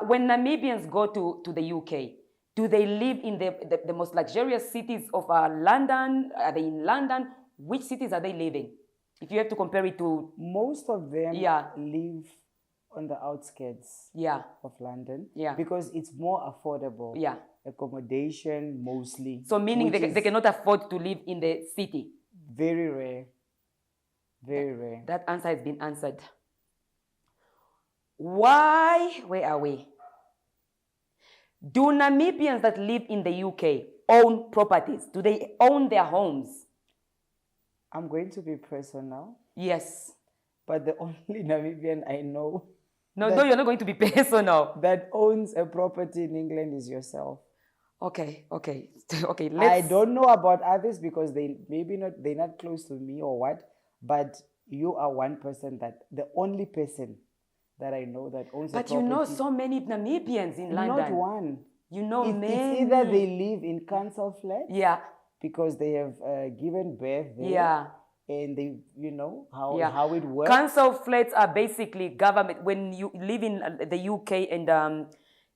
When Namibians go to the UK, do they live in the most luxurious cities of London? Are they in London? Which cities are they living? If you have to compare it to... Most of them live on the outskirts of London. Yeah. Because it's more affordable. Yeah. Accommodation, mostly. So meaning they cannot afford to live in the city? Very rare. Very rare. That answer has been answered. Why? Where are we? Do Namibians that live in the UK own properties? Do they own their homes? I'm going to be personal. Yes. But the only Namibian I know... No, you're not going to be personal. ...that owns a property in England is yourself. Okay. I don't know about others because they're not close to me or what, but you are one person the only person that I know that owns a property. But you know so many Namibians in London. Not one. You know many. It's either they live in council flats. Yeah. Because they have given birth there. Yeah. And they, how it works. Council flats are basically government. When you live in the UK and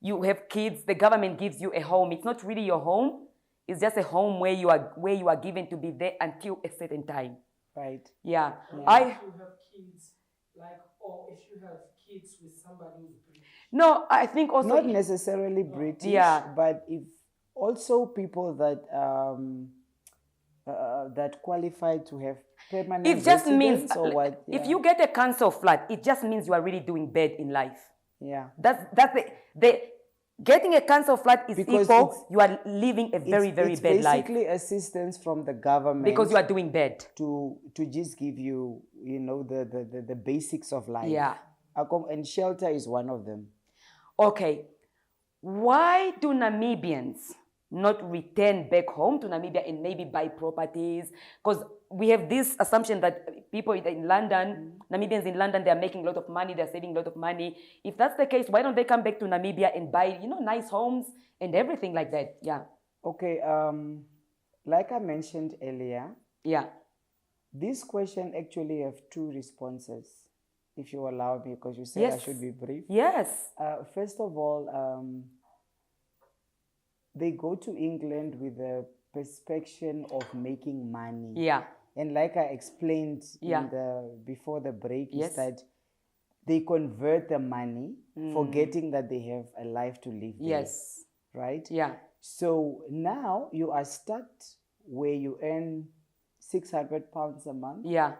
you have kids, the government gives you a home. It's not really your home. It's just a home where you are given to be there until a certain time. Right. Yeah. If you have kids, or if you have kids with somebody who's British. No, I think also not necessarily British. But if also people that that qualify to have permanent it just means or what? If you get a council flat, it just means you are really doing bad in life. Yeah. That's the getting a council flat is equal. You are living a very bad life. It's basically assistance from the government because you are doing bad to just give you the basics of life. Yeah. And shelter is one of them. Okay. Why do Namibians not return back home to Namibia and maybe buy properties? Because we have this assumption that people in London, Namibians in London, they're making a lot of money, they're saving a lot of money. If that's the case, why don't they come back to Namibia and buy, nice homes and everything like that? Yeah. Okay, like I mentioned earlier, yeah, this question actually have two responses, if you allow me, because you said yes. I should be brief. Yes. First of all, they go to England with the perspective of making money. Yeah. And like I explained before the break, yes. is that they convert the money, forgetting that they have a life to live there. Yes. Right? Yeah. So now you are stuck where you earn £600 a month. Yeah.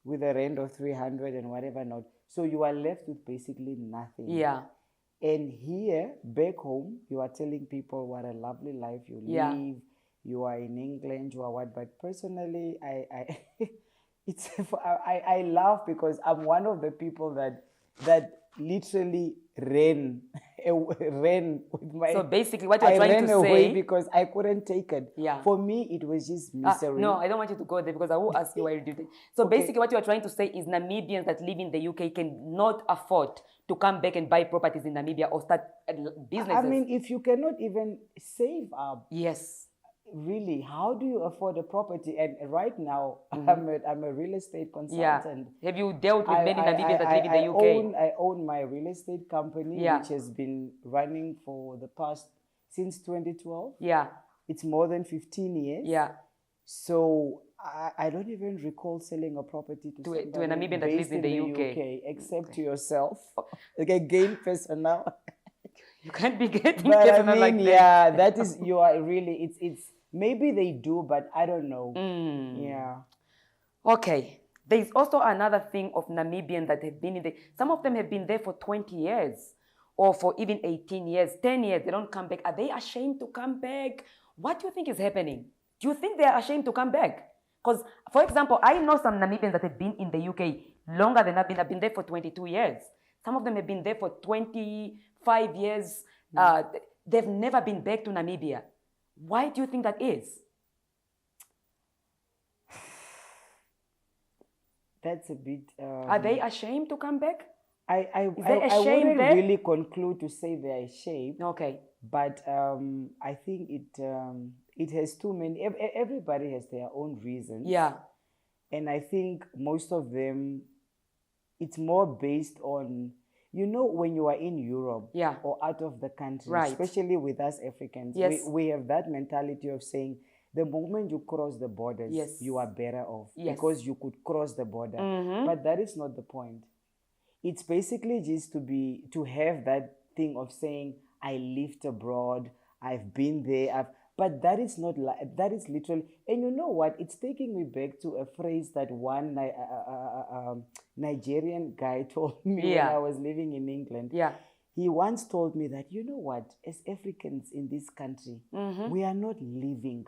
With a rent of 300 and whatever not. So you are left with basically nothing. Yeah. And here, back home, you are telling people what a lovely life you live. You are in England, you are what. But personally, I laugh because I'm one of the people that literally ran with my. So basically, what you're trying to say. I ran away because I couldn't take it. Yeah. For me, it was just misery. No, I don't want you to go there because I will ask you why you did it. So basically, what you are trying to say is Namibians that live in the UK cannot afford to come back and buy properties in Namibia or start businesses. I mean, if you cannot even save up. Yes. Really, how do you afford a property? And right now, I'm a real estate consultant. Yeah. Have you dealt with many Namibians that live in the UK? I own my real estate company, which has been running for since 2012. Yeah. It's more than 15 years. Yeah. So I don't even recall selling a property to a Namibian that lives in the UK. Except to yourself. Again, personal. You can't be getting but personal like that. Yeah, that is, you are really, it's maybe they do, but I don't know. Yeah. Okay. There is also another thing of Namibians that have been some of them have been there for 20 years or for even 18 years, 10 years. They don't come back. Are they ashamed to come back? What do you think is happening? Do you think they are ashamed to come back? Because, for example, I know some Namibians that have been in the UK longer than I've been. I've been there for 22 years. Some of them have been there for 25 years. They've never been back to Namibia. Why do you think that is? That's a bit... Are they ashamed to come back? I wouldn't really conclude to say they're ashamed. Okay. But I think it has too many... Everybody has their own reasons. Yeah. And I think most of them, it's more based on... You know, when you are in Europe or out of the country, especially with us Africans, we have that mentality of saying, the moment you cross the borders, you are better off because you could cross the border. But that is not the point. It's basically just to have that thing of saying, I lived abroad, I've been there, but that is not that is literally, and you know what? It's taking me back to a phrase that one Nigerian guy told me when I was living in England. Yeah. He once told me that, you know what? As Africans in this country, we are not living.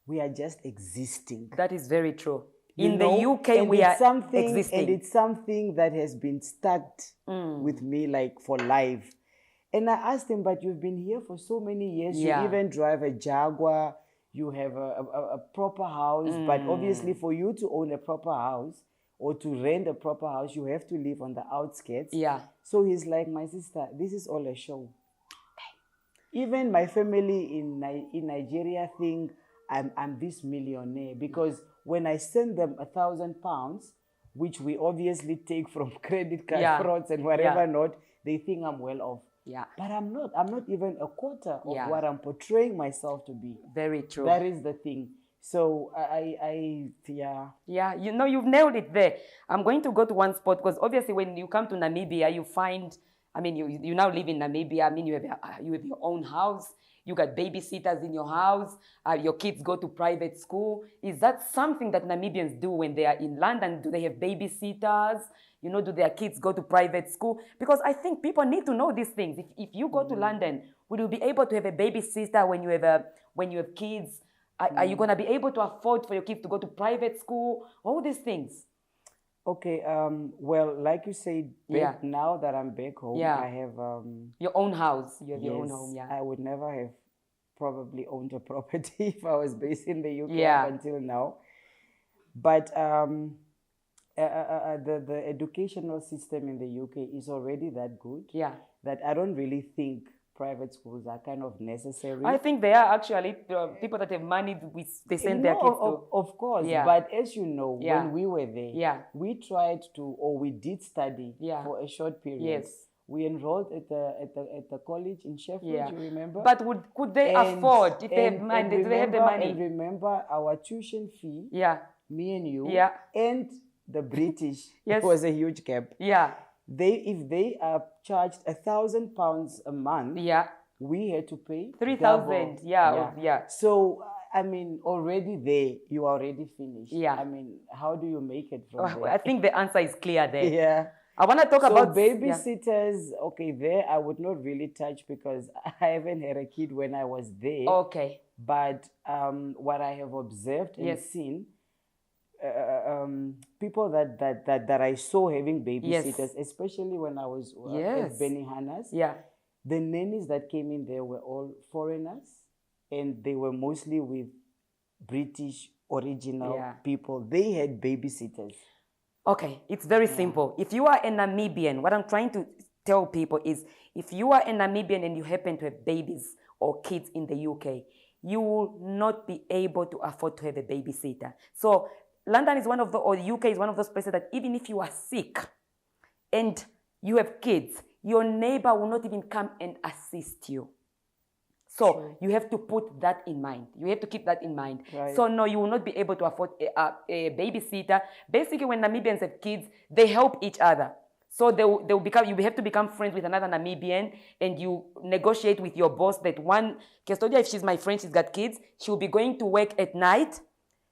We are just existing. That is very true. In the UK, we are existing. And it's something that has been stuck with me like for life. And I asked him, but you've been here for so many years. You even drive a Jaguar. You have a proper house. But obviously for you to own a proper house or to rent a proper house, you have to live on the outskirts. Yeah. So he's like, my sister, this is all a show. Even my family in Nigeria think I'm this millionaire because when I send them £1,000, which we obviously take from credit card frauds and whatever not, they think I'm well off. Yeah. But I'm not. I'm not even a quarter of what I'm portraying myself to be. Very true. That is the thing. So Yeah, you know, you've nailed it there. I'm going to go to one spot because obviously when you come to Namibia, you find, I mean, you now live in Namibia. I mean, you have your own house. You got babysitters in your house. Your kids go to private school. Is that something that Namibians do when they are in London? Do they have babysitters? You know, do their kids go to private school? Because I think people need to know these things. If you go to London, will you be able to have a babysitter when you have kids? Are you going to be able to afford for your kids to go to private school? All these things. Okay, well, like you said, now that I'm back home, I have... your own house. You have your own home, I would never have probably owned a property if I was based in the UK Yeah. up until now. But the educational system in the UK is already that good. Yeah. That I don't really think private schools are kind of necessary. I think they are actually people that have money, they send their kids to. Of course. Yeah. But as you know, Yeah. when we were there, Yeah. we tried to, or we did study Yeah. for a short period. Yes. We enrolled at the college in Sheffield. Yeah. You remember? But could they afford if they have money? Do they have the money? And remember our tuition fee. Yeah. Me and you. Yeah. And the British. Yes. It was a huge gap. Yeah. If they are charged £1,000 a month. Yeah. We had to pay 3,000. Yeah. Yeah. So I mean, already there, you are already finished. Yeah. I mean, how do you make it from there? I think the answer is clear there. Yeah. I want to talk about babysitters. Yeah. Okay, there I would not really touch because I haven't had a kid when I was there. Okay. But what I have observed and seen, people that I saw having babysitters, especially when I was at Benihana's, the nannies that came in there were all foreigners, and they were mostly with British original people. They had babysitters. Okay, it's very simple. If you are a Namibian, what I'm trying to tell people is, if you are a Namibian and you happen to have babies or kids in the UK, you will not be able to afford to have a babysitter. So London is one of the, or the UK is one of those places that even if you are sick and you have kids, your neighbor will not even come and assist you. So you have to put that in mind. You have to keep that in mind. Right. So no, you will not be able to afford a babysitter. Basically, when Namibians have kids, they help each other. So they'll become, you have to become friends with another Namibian, and you negotiate with your boss that one custodian, if she's my friend, she's got kids, she'll be going to work at night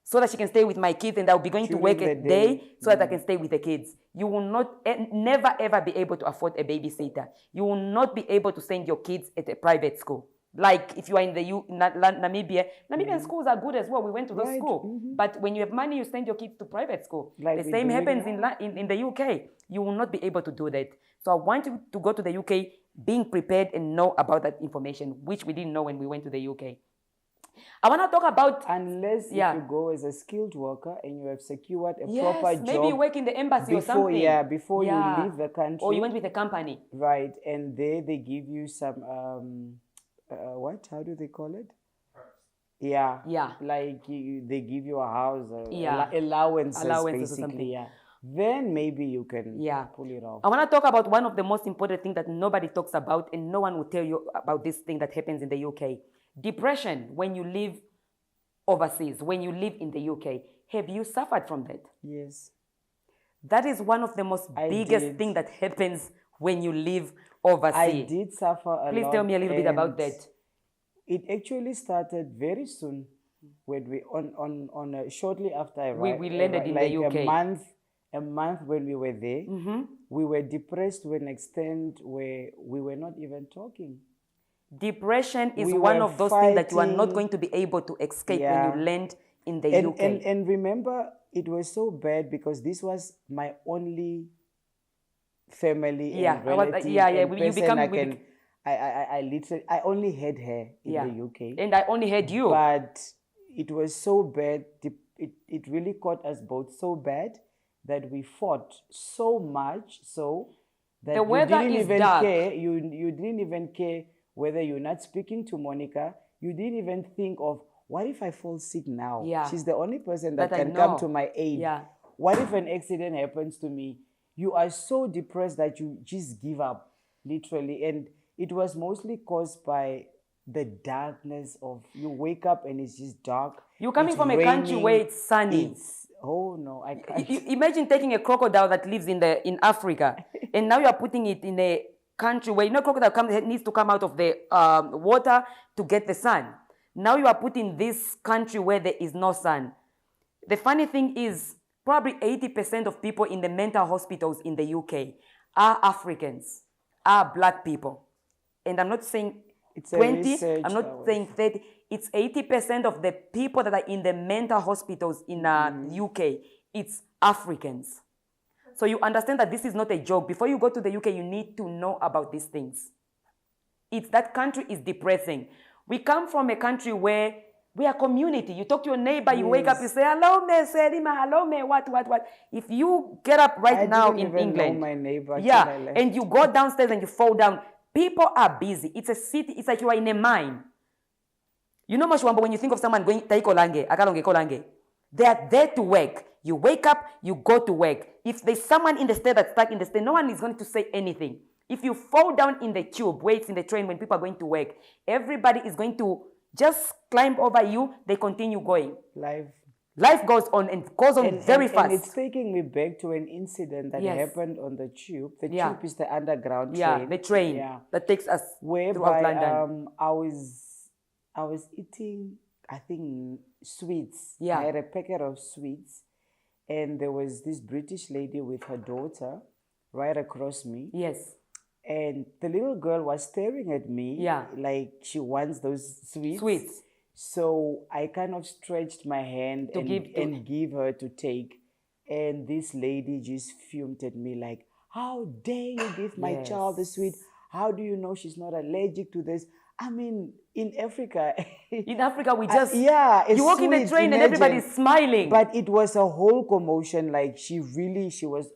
so that she can stay with my kids, and I'll be going to work at day so that I can stay with the kids. You will not, never ever be able to afford a babysitter. You will not be able to send your kids at a private school. Like if you are in the Namibia, Namibian schools are good as well. We went to those schools. But when you have money, you send your kids to private school. Like the same happens in the UK. You will not be able to do that. So I want you to go to the UK being prepared and know about that information, which we didn't know when we went to the UK. I want to talk about... Unless if you go as a skilled worker and you have secured a proper job. Maybe you work in the embassy or something. Before you leave the country. Or you went with a company. Right. And there they give you some... how do they call it? Yeah. Yeah. Like they give you a house, allowances basically. Or something. Yeah. Then maybe you can pull it off. I want to talk about one of the most important things that nobody talks about, and no one will tell you about this thing that happens in the UK. Depression when you live overseas, when you live in the UK. Have you suffered from that? Yes. That is one of the most biggest things that happens when you live overseas. I did suffer a lot. Please tell me a little bit about that. It actually started very soon when we shortly after I arrived. We landed in the UK. A month when we were there, we were depressed to an extent where we were not even talking. Depression is one of those things that you are not going to be able to escape when you land in the UK. And remember, it was so bad because this was my only family and relative. You become... I only had her in the UK. And I only had you. But it was so bad. It really caught us both so bad that we fought so much so that the weather you didn't is even dark. care. You didn't even care whether you're not speaking to Monica. You didn't even think of, what if I fall sick now? Yeah. She's the only person that can come to my aid. Yeah. What if an accident happens to me? You are so depressed that you just give up, literally. And it was mostly caused by the darkness of, you wake up and it's just dark. You're coming from a country where it's sunny. Oh no, I can't. Imagine taking a crocodile that lives in Africa, and now you are putting it in a country where crocodile needs to come out of the water to get the sun. Now you are putting this country where there is no sun. The funny thing is, probably 80% of people in the mental hospitals in the UK are Africans, are black people. And I'm not saying it's 20, I'm not saying 30. It's 80% of the people that are in the mental hospitals in UK. It's Africans. So you understand that this is not a joke. Before you go to the UK, you need to know about these things. That country is depressing. We come from a country where we are community. You talk to your neighbor, you wake up, you say, hello, me, Selima, hello, me, what. If you get up right now in England, know my neighbor, and you go downstairs and you fall down, people are busy. It's a city, it's like you are in a mine. You know, Mashwamba, when you think of someone going, akalonge kolange, they are there to work. You wake up, you go to work. If there's someone in the state that's stuck in the state, no one is going to say anything. If you fall down in the tube, waits in the train when people are going to work, everybody is going to just climb over you, they continue going. Life goes on and goes on very fast. And it's taking me back to an incident that happened on the tube. The tube is the underground train. Yeah, the train that takes us throughout London. I was eating, I think, sweets. Yeah. I had a packet of sweets. And there was this British lady with her daughter right across me. Yes. And the little girl was staring at me like she wants those sweets. So I kind of stretched my hand and give her to take. And this lady just fumed at me like, how dare you give my child the sweet? How do you know she's not allergic to this? I mean, in Africa... we just... you walk in the train and everybody's smiling. But it was a whole commotion. Like, she was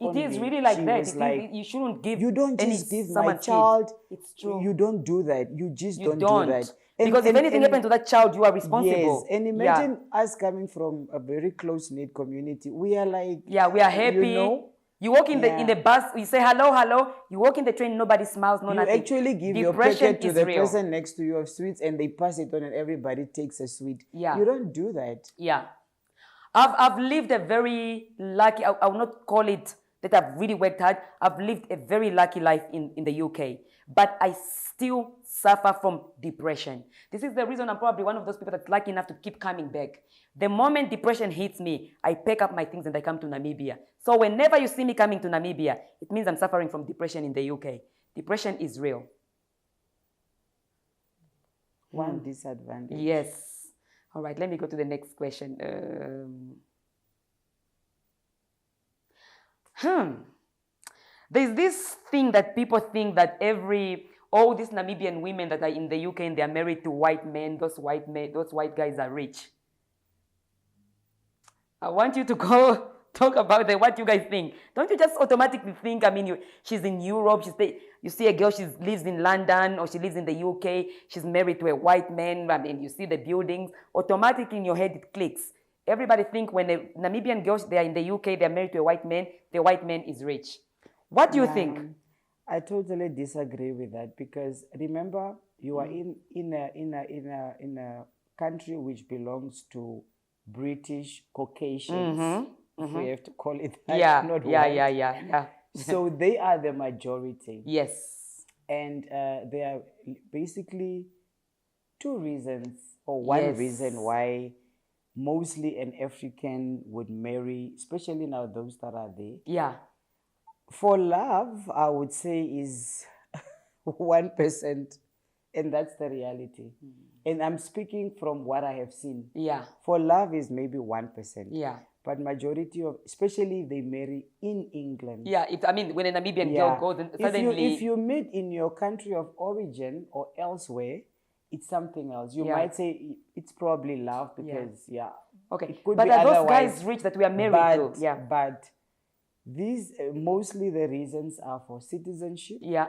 It is really like that. You shouldn't give... You don't just give my child... It's true. You don't do that. You just don't do that. Because if anything happens to that child, you are responsible. Yes, and imagine us coming from a very close-knit community. We are like... Yeah, we are happy. You know? You walk in the bus, you say hello, hello. You walk in the train, nobody smiles, nothing. You actually give your packet to the person next to you of sweets and they pass it on and everybody takes a sweet. Yeah. You don't do that. Yeah. I've lived a very lucky, I will not call it that I've really worked hard. I've lived a very lucky life in the UK. But I still suffer from depression. This is the reason I'm probably one of those people that's lucky enough to keep coming back. The moment depression hits me, I pack up my things and I come to Namibia. So whenever you see me coming to Namibia, it means I'm suffering from depression in the UK. Depression is real. One disadvantage. Yes. All right, let me go to the next question. There's this thing that people think that all these Namibian women that are in the UK and they are married to white men, those white guys are rich. I want you to go talk about what you guys think. Don't you just automatically think, she's in Europe, you see a girl, she lives in London or she lives in the UK, she's married to a white man, you see the buildings, automatically in your head it clicks. Everybody think when a Namibian girls, they are in the UK, they're married to a white man, the white man is rich. What do you think? I totally disagree with that because remember, you are in a country which belongs to British Caucasians, if we have to call it that. Yeah. So they are the majority. Yes. And there are basically two reasons or one reason why mostly an African would marry, especially now those that are there. Yeah. For love, I would say is 1%, and that's the reality. And I'm speaking from what I have seen. Yeah. For love is maybe 1%. Yeah. But majority of, especially they marry in England. Yeah, when a Namibian girl goes and suddenly... If you meet in your country of origin or elsewhere, it's something else. You might say it's probably love because, Okay, it could but be are those otherwise, guys rich that we are married to? Yeah. But these, mostly the reasons are for citizenship. Yeah.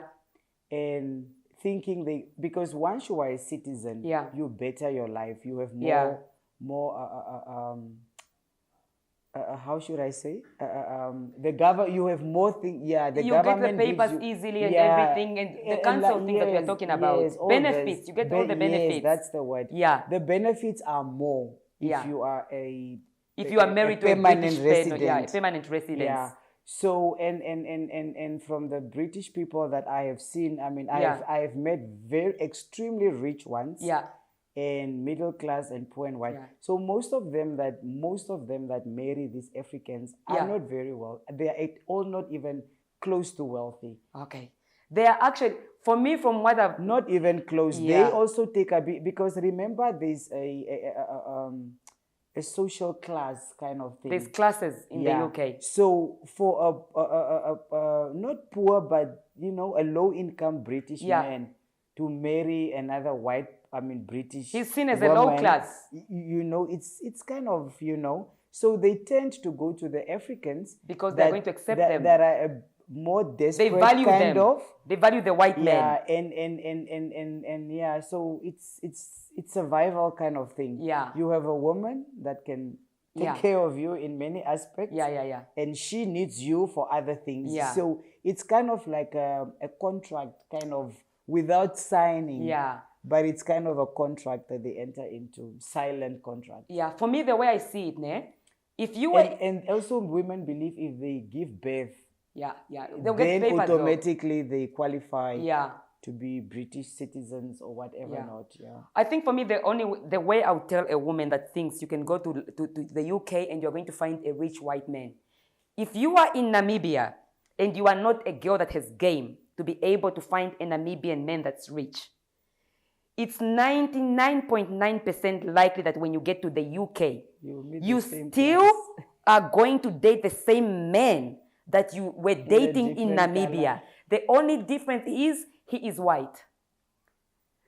And thinking because once you are a citizen, you better your life. You have more how should I say? You have more things. Yeah, the government get the papers easily and everything, and the council things that we are talking about. Yes, benefits, you get all the benefits. Yes, that's the word. Yeah. The benefits are more if you are married to a British resident. A permanent resident. Yeah. So and from the British people that I have seen, I have met very extremely rich ones. Yeah. And middle class and poor and white. So most of them that marry these Africans are not very well. They are all not even close to wealthy. Okay. They are actually, for me, from what I've... Not even close. They also take a bit, because remember there's a social class kind of thing. There's classes in the UK. So for a not poor, but a low income British man to marry another white British. He's seen as a low class. It's kind of, so they tend to go to the Africans because they're going to accept them. That are a more desperate they value kind them. of. They value the white man. And yeah, so it's survival kind of thing. Yeah. You have a woman that can take care of you in many aspects. Yeah. And she needs you for other things. Yeah. So it's kind of like a contract, kind of without signing. Yeah. But it's kind of a contract that they enter into, silent contract. Yeah. For me, the way I see it, if you were... And also women believe if they give birth, they'll get then papers, automatically they qualify to be British citizens or whatever not. Yeah. I think for me, the way I would tell a woman that thinks you can go to the UK and you're going to find a rich white man. If you are in Namibia and you are not a girl that has game to be able to find a Namibian man that's rich, it's 99.9% likely that when you get to the UK, you still are going to date the same man that you were dating in Namibia. The only difference is he is white.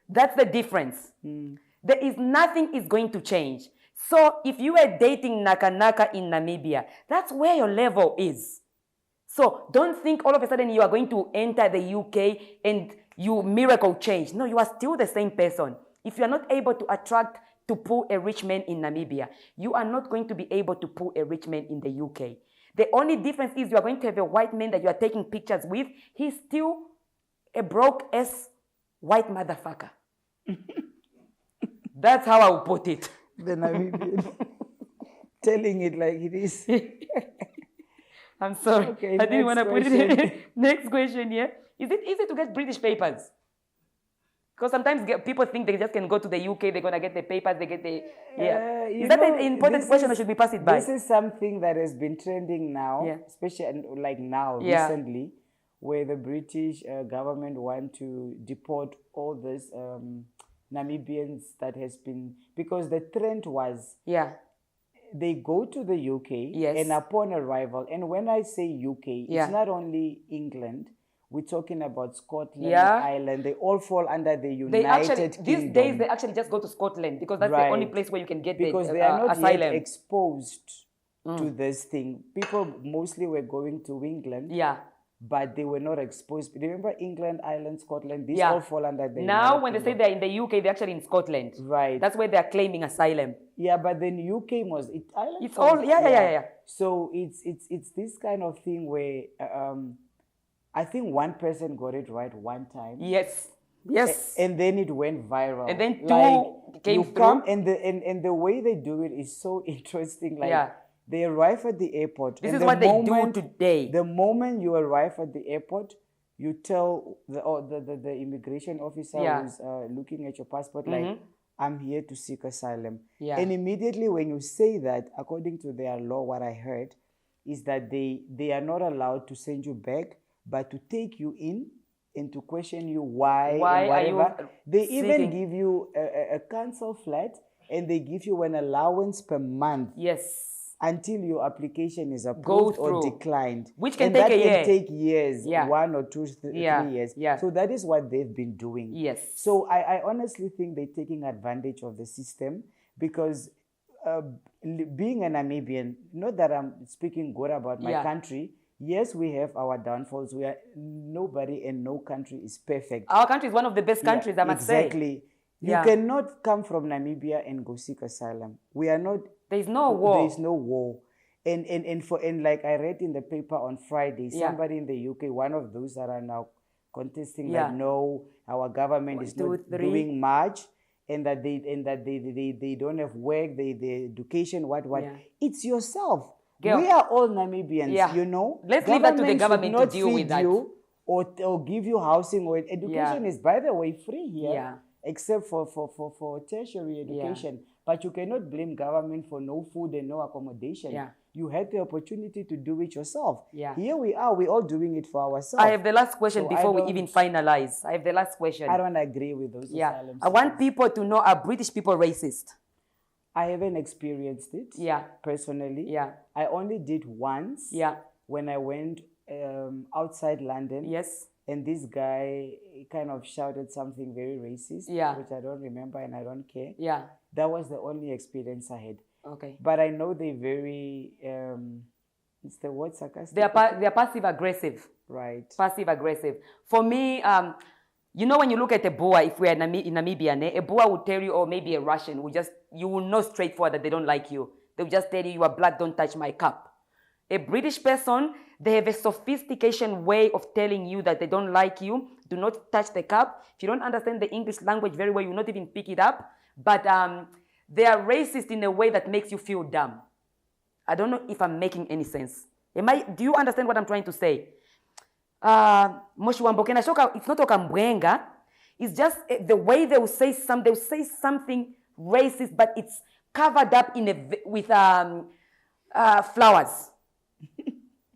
That's the difference. There is nothing is going to change. So if you are dating Naka Naka in Namibia, that's where your level is. So don't think all of a sudden you are going to enter the UK and you miracle change. No, you are still the same person. If you are not able to pull a rich man in Namibia, you are not going to be able to pull a rich man in the UK. The only difference is you are going to have a white man that you are taking pictures with. He's still a broke-ass white motherfucker. That's how I would put it. The Namibian. Telling it like it is. I'm sorry. Okay, I didn't want to put it in. Next question here. Is it easy to get British papers? Because sometimes people think they just can go to the UK, they're going to get the papers, they get the... Is that an important question or should we pass it by? This is something that has been trending now, especially like now, recently, where the British government want to deport all these Namibians that has been... Because the trend was... They go to the UK and upon arrival, and when I say UK, it's not only England. We're talking about Scotland, Ireland. They all fall under the United Kingdom. These days, they actually just go to Scotland because that's the only place where you can get because they are not yet exposed to this thing. People mostly were going to England, but they were not exposed. Remember England, Ireland, Scotland, these all fall under the Now, when they say they're in the UK, they're actually in Scotland. Right. That's where they're claiming asylum. Yeah, but then UK was... Ireland it's all... So it's this kind of thing where... I think one person got it right one time. Yes. And then it went viral. And then two came through. And the way they do it is so interesting. Like they arrive at the airport. This is what they do today. The moment you arrive at the airport, you tell the immigration officer who's looking at your passport, like, I'm here to seek asylum. And immediately when you say that, according to their law, what I heard is that they are not allowed to send you back, but to take you in and to question you why and whatever. They even give you a council flat and they give you an allowance per month. Until your application is approved or declined. Which can take a year. That can take years, 1 or 2, 3 years. So that is what they've been doing. So I honestly think they're taking advantage of the system because being a Namibian, not that I'm speaking good about my country, yes, we have our downfalls. Nobody and no country is perfect. Our country is one of the best countries, I must say. Exactly. You cannot come from Namibia and go seek asylum. We are not... There's no war. There's no war. And like I read in the paper on Friday, somebody in the UK, one of those that are now contesting that no, our government is not doing much, and that they don't have work, the education, what. It's yourself. Girl. We are all Namibians, you know. Let's leave that to the government to deal with that. Or give you housing or education is, by the way, free here, except for tertiary education. But you cannot blame government for no food and no accommodation. You had the opportunity to do it yourself. Here we are, we're all doing it for ourselves. I have the last question before we even finalize. I have the last question. I don't agree with those asylum I want people to know, are British people racist? I haven't experienced it personally. I only did once when I went outside London and this guy kind of shouted something very racist, which I don't remember and I don't care. Yeah. That was the only experience I had. Okay. But I know they're very, it's the word sarcastic? They're passive aggressive. Right. Passive aggressive. For me, you know, when you look at a Boer, if we're in Namibia, a Boer would tell you, or maybe a Russian, you will know straightforward that they don't like you. They'll just tell you, you are black, don't touch my cup. A British person, they have a sophistication way of telling you that they don't like you. Do not touch the cup. If you don't understand the English language very well, you will not even pick it up. But they are racist in a way that makes you feel dumb. I don't know if I'm making any sense. Do you understand what I'm trying to say? It's not okambwenga. It's just the way they will say something racist, but it's covered up with flowers.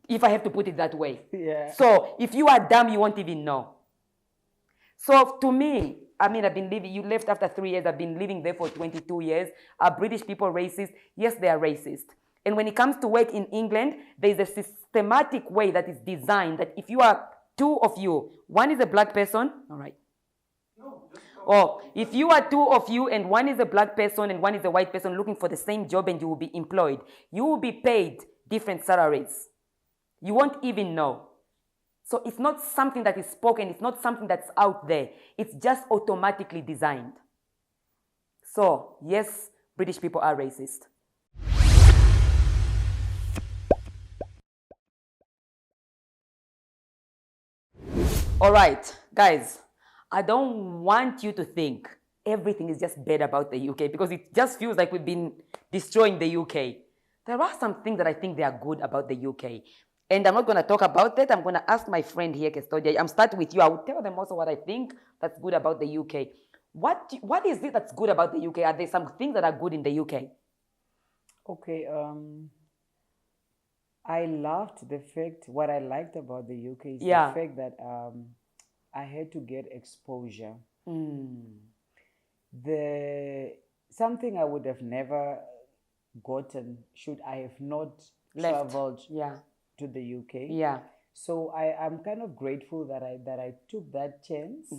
If I have to put it that way. Yeah. So if you are dumb, you won't even know. So to me, I mean, you left after 3 years, I've been living there for 22 years. Are British people racist? Yes, they are racist. And when it comes to work in England, there is a systematic way that is designed that if you are two of you, one is a black person, all right. Or if you are two of you and one is a black person and one is a white person looking for the same job and you will be employed, you will be paid different salaries. You won't even know. So it's not something that is spoken. It's not something that's out there. It's just automatically designed. So yes, British people are racist. All right, guys, I don't want you to think everything is just bad about the UK because it just feels like we've been destroying the UK. There are some things that I think they are good about the UK. And I'm not going to talk about that. I'm going to ask my friend here, Custodia. I'm starting with you. I will tell them also what I think that's good about the UK. What is it that's good about the UK? Are there some things that are good in the UK? Okay. I loved the fact, what I liked about the UK is the fact that I had to get exposure. Something I would have never gotten should I have not traveled to the UK. Yeah. So I'm kind of grateful that I took that chance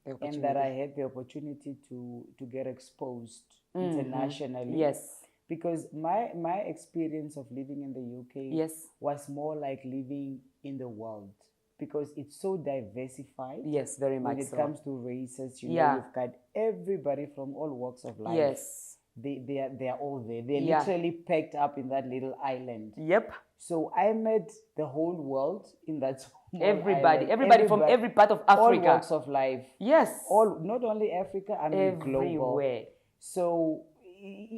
and that I had the opportunity to get exposed internationally. Yes. Because my experience of living in the UK was more like living in the world because it's so diversified. Yes, very much when it so. comes to races, you know, you've got everybody from all walks of life. Yes. They are all there. They're literally packed up in that little island. Yep. So I met the whole world in that small everybody. island. Everybody from every part of Africa. All walks of life. Yes. Not only Africa, I mean global. Everywhere. So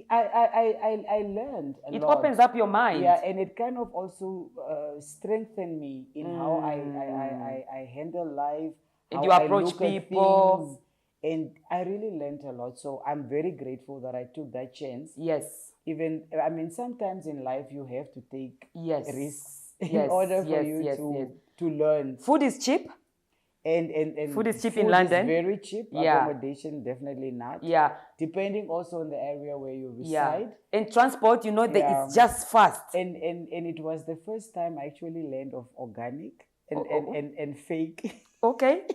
I learned a lot. It opens up your mind. Yeah, and it kind of also strengthened me in how I handle life, and how you approach people. And I really learned a lot. So I'm very grateful that I took that chance. Yes. Even, I mean, sometimes in life you have to take risks in Yes. order for you to learn. Food is cheap. And food is cheap in London. Is very cheap. Accommodation definitely not. Yeah. Depending also on the area where you reside. And transport, you know, it's just fast. And it was the first time I actually learned of organic and fake. Okay.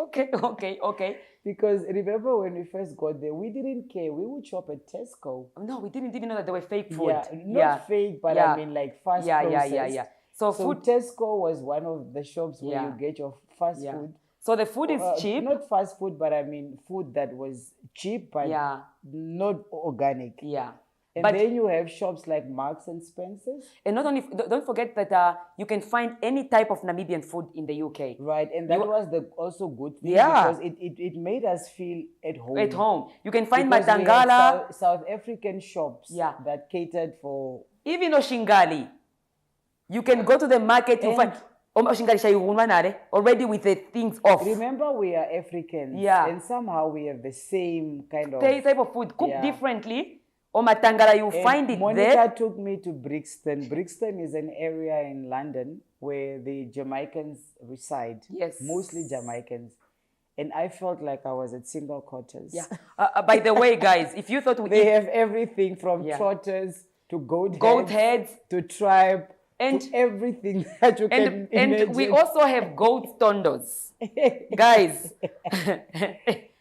Because remember when we first got there, we didn't care. We would shop at Tesco. No, we didn't even know that they were fake food. Yeah, not fake, but I mean like fast processed. Yeah. So food. Tesco was one of the shops where you get your fast food. So the food is cheap. Not fast food, but I mean food that was cheap, but not organic. Yeah. And then you have shops like Marks and Spencer's. And not only, don't forget that you can find any type of Namibian food in the UK. Right, and that was the also good thing because it made us feel at home. At home. You can find because Matangala. South African shops that catered for... Even Oshingali. You can go to the market, you find... already with the things off. Remember, we are Africans. Yeah. And somehow we have the same kind of... type of food, cooked differently. Matangala, you find it Monica there. Monica took me to Brixton. Brixton is an area in London where the Jamaicans reside. Yes. Mostly Jamaicans. And I felt like I was at single quarters. Yeah. By the way, guys, if you thought they have everything from trotters to goat heads to tribe. to everything that you can imagine. And we also have goat tondos. Guys,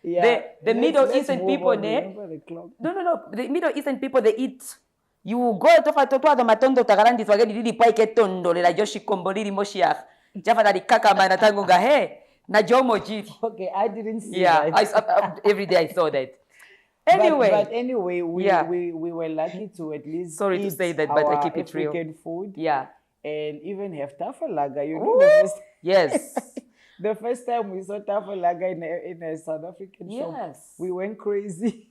yeah. the Middle Eastern people, the Middle Eastern people, they eat. You go to the matondo tagarandi swagedi didi paike tondo le la joshi komboli moshiach. Jafa da kaka mana tangunga he na jomo jiti. Okay, I didn't see that. I every day I saw that. Anyway, but anyway, we were lucky to at least sorry to say that, but I keep it real. African food. Yeah. And even have tafalaga. You know, the first yes. the first time we saw tafalaga in a South African shop, we went crazy.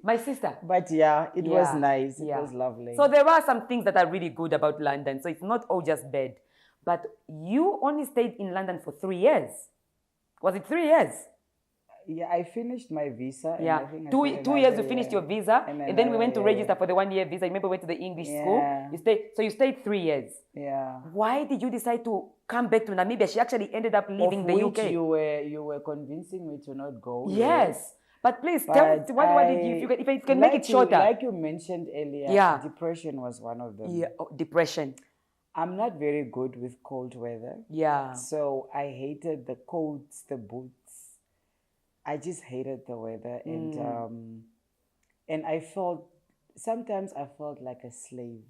My sister. But yeah, it was nice. It was lovely. So there are some things that are really good about London. So it's not all just bad. But you only stayed in London for 3 years. Was it 3 years? Yeah, I finished my visa. Yeah, and I think two years you finished your visa. And then we went to register for the 1 year visa. Remember we went to the English school? So you stayed 3 years. Yeah. Why did you decide to come back to Namibia? She actually ended up leaving the UK. You were convincing me to not go. Yes. But please tell me, what did you, if you can make it shorter. Like you mentioned earlier, depression was one of them. Yeah, depression. I'm not very good with cold weather. Yeah. So I hated the coats, the boots. I just hated the weather. And I sometimes I felt like a slave.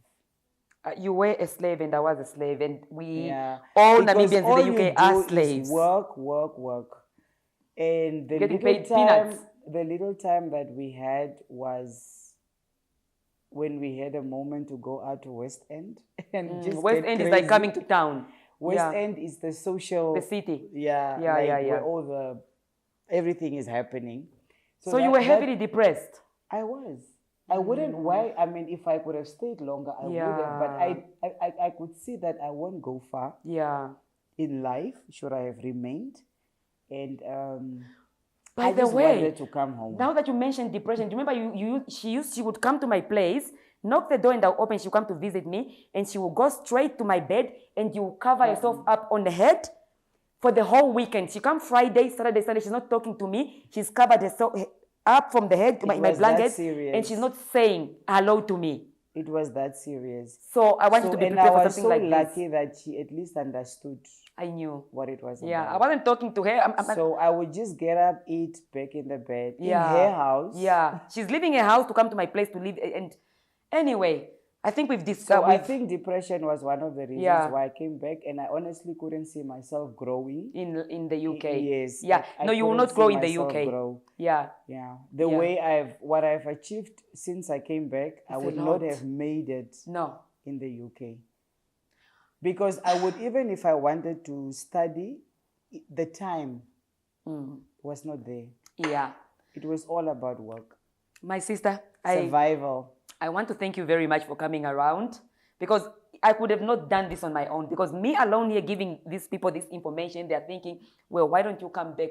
You were a slave and I was a slave. And all Namibians in the UK are slaves. Work. And the little time that we had was when we had a moment to go out to West End. And just West End is like coming to town. West End is the city. Where everything is happening. So you were heavily depressed. I was. I wouldn't. Why? I mean, if I could have stayed longer, I would have. But I could see that I won't go far. Yeah. In life, should I have remained? And by the way, wanted to come home. Now that you mentioned depression, do you remember she would come to my place, knock the door and I'll open, she'll come to visit me, and she will go straight to my bed and you cover yourself up on the head for the whole weekend. She come Friday, Saturday, Sunday, she's not talking to me. She's covered herself up from the head to my blanket, and she's not saying hello to me. It was that serious. So I wanted to be prepared for something like this. And I was so lucky that she at least understood. I knew what it was about. I wasn't talking to her. So I would just get up, eat, back in the bed, in her house. Yeah, she's leaving her house to come to my place to live. And anyway, I think we've discussed. So I think depression was one of the reasons why I came back, and I honestly couldn't see myself growing in the UK. Yes. Yeah. No, you will not grow in the UK. Yeah. Yeah. The way what I've achieved since I came back, I would not have made it. In the UK. Because I would, even if I wanted to study, the time was not there. Yeah. It was all about work. My sister, survival. I want to thank you very much for coming around, because I could have not done this on my own, because me alone here giving these people this information, they're thinking, well, why don't you come back?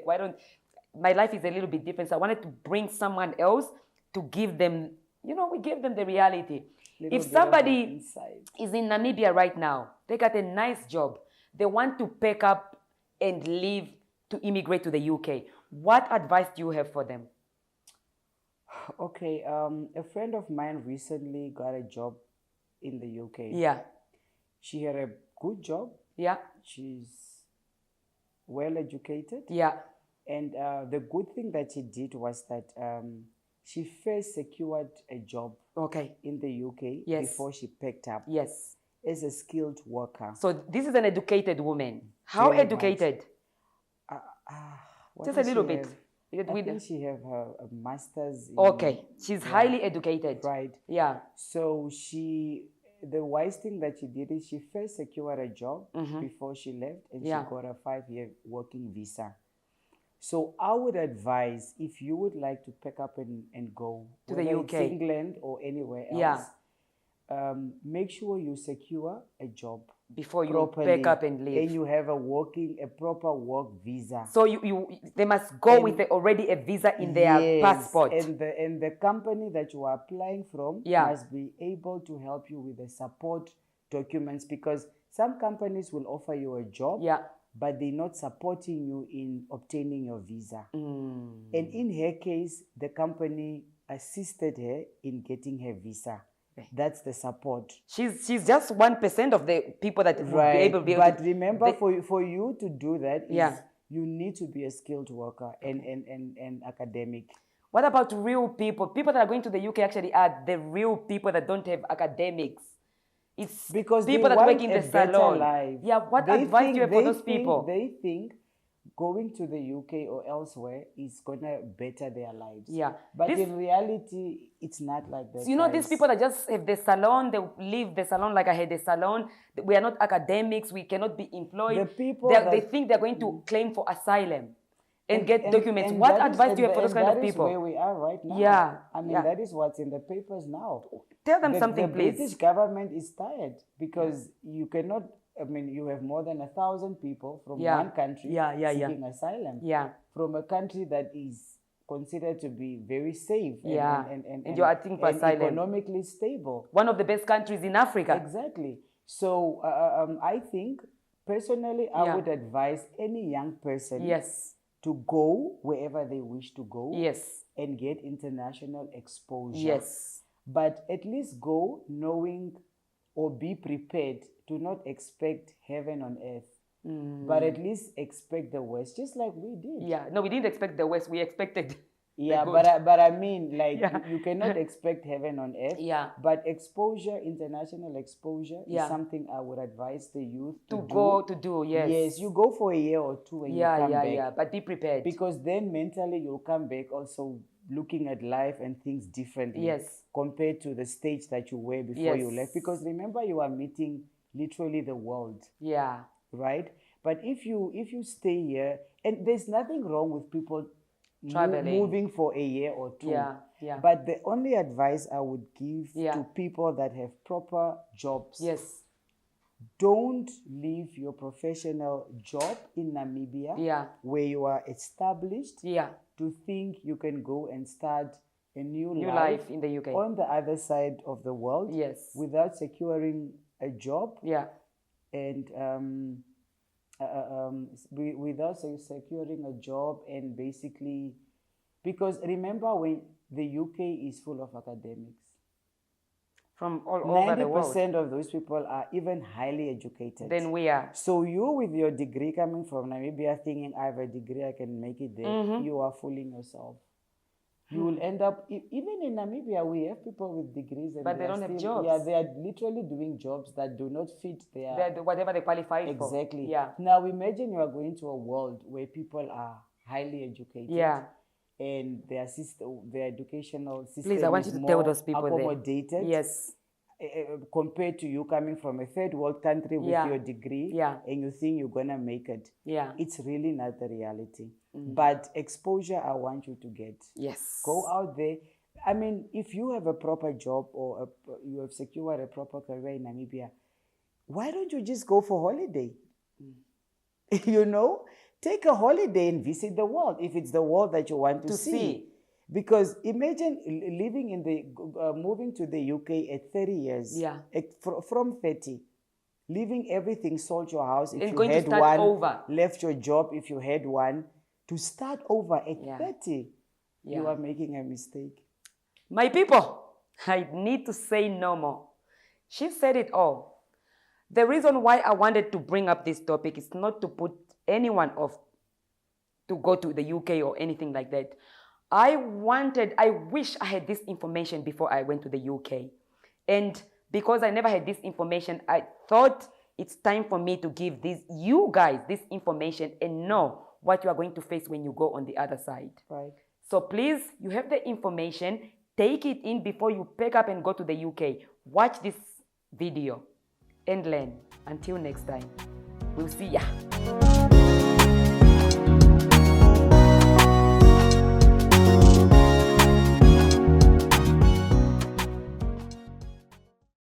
My life is a little bit different. So I wanted to bring someone else to give them, we give them the reality. If somebody is in Namibia right now, they got a nice job, they want to pack up and leave to immigrate to the UK, what advice do you have for them? Okay, a friend of mine recently got a job in the UK. Yeah. She had a good job. Yeah. She's well educated. Yeah. And the good thing that she did was that she first secured a job in the UK before she picked up. Yes. As a skilled worker. So this is an educated woman. How very educated? Just a little bit. I think she have a master's. She's highly educated. Right. Yeah. So the wise thing that she did is she first secured a job before she left, and she got a 5-year working visa. So I would advise, if you would like to pick up and go to the UK, England or anywhere else, make sure you secure a job before you pick up and leave, and you have a proper work visa. So they must go with already a visa in their passport, and the company that you are applying from must be able to help you with the support documents, because some companies will offer you a job, but they're not supporting you in obtaining your visa. And in her case, the company assisted her in getting her visa. That's the support. She's just 1% of the people that will be able to. But remember, for you to do that, you need to be a skilled worker and academic. What about real people? People that are going to the UK actually are the real people that don't have academics. It's because people that work in the salon. Life. Yeah, what advice do you have for those people? They think going to the UK or elsewhere is gonna better their lives. Yeah. But in reality, it's not like that. So, you know, these people that just have the salon, they leave the salon like I had the salon. We are not academics. We cannot be employed. The people they think they're going to claim for asylum and get documents. What advice do you have for those kind of people? That is where we are right now. Yeah. I mean, that is what's in the papers now. Tell them something, please. The British government is tired because you cannot. I mean, you have more than 1,000 people from one country seeking asylum. Yeah. From a country that is considered to be very safe and you're asking for asylum. Economically stable. One of the best countries in Africa. Exactly. So I think, personally, I would advise any young person to go wherever they wish to go and get international exposure. Yes. But at least go knowing or be prepared to not expect heaven on earth, but at least expect the West, just like we did. Yeah, no, we didn't expect the West. We expected. Yeah, but I mean, like you cannot expect heaven on earth. Yeah. But exposure, international exposure, is something I would advise the youth to do. Yes. Yes, you go for a year or two and you come back. Yeah, but be prepared. Because then mentally you'll come back also looking at life and things differently compared to the stage that you were before you left. Because remember, you are meeting literally the world. Yeah. Right? But if you stay here, and there's nothing wrong with people traveling, moving for a year or two. Yeah. But the only advice I would give to people that have proper jobs. Don't leave your professional job in Namibia where you are established to think you can go and start a new life in the UK on the other side of the world without securing a job and without securing a job, and basically, because remember, when the UK is full of academics from all over the world, 90% of those people are even highly educated. Then we are. So you, with your degree coming from Namibia, thinking I have a degree, I can make it there, you are fooling yourself. You will end up, even in Namibia, we have people with degrees, and but they don't have jobs. Yeah, they are literally doing jobs that do not fit their whatever they qualify for. Exactly. Yeah. Now imagine you are going to a world where people are highly educated. Yeah. And their educational system Please, I want you to tell those people accommodated. Yes. Compared to you coming from a third world country with your degree, and you think you're gonna make it. Yeah. It's really not the reality. But exposure, I want you to get. Yes. Go out there. I mean, if you have a proper job or you have secured a proper career in Namibia, why don't you just go for holiday? You know, take a holiday and visit the world if it's the world that you want to see. Because imagine moving to the UK at 30 years. Yeah. From 30. Leaving everything, sold your house if and you going had to start one, over. Left your job if you had one, to start over at 30. You are making a mistake. My people, I need to say no more. She said it all. The reason why I wanted to bring up this topic is not to put anyone off to go to the UK or anything like that. I wish I had this information before I went to the UK. And because I never had this information, I thought it's time for me to give you guys this information and know what you are going to face when you go on the other side. Right. So please, you have the information, take it in before you pack up and go to the UK. Watch this video and learn. Until next time, we'll see ya.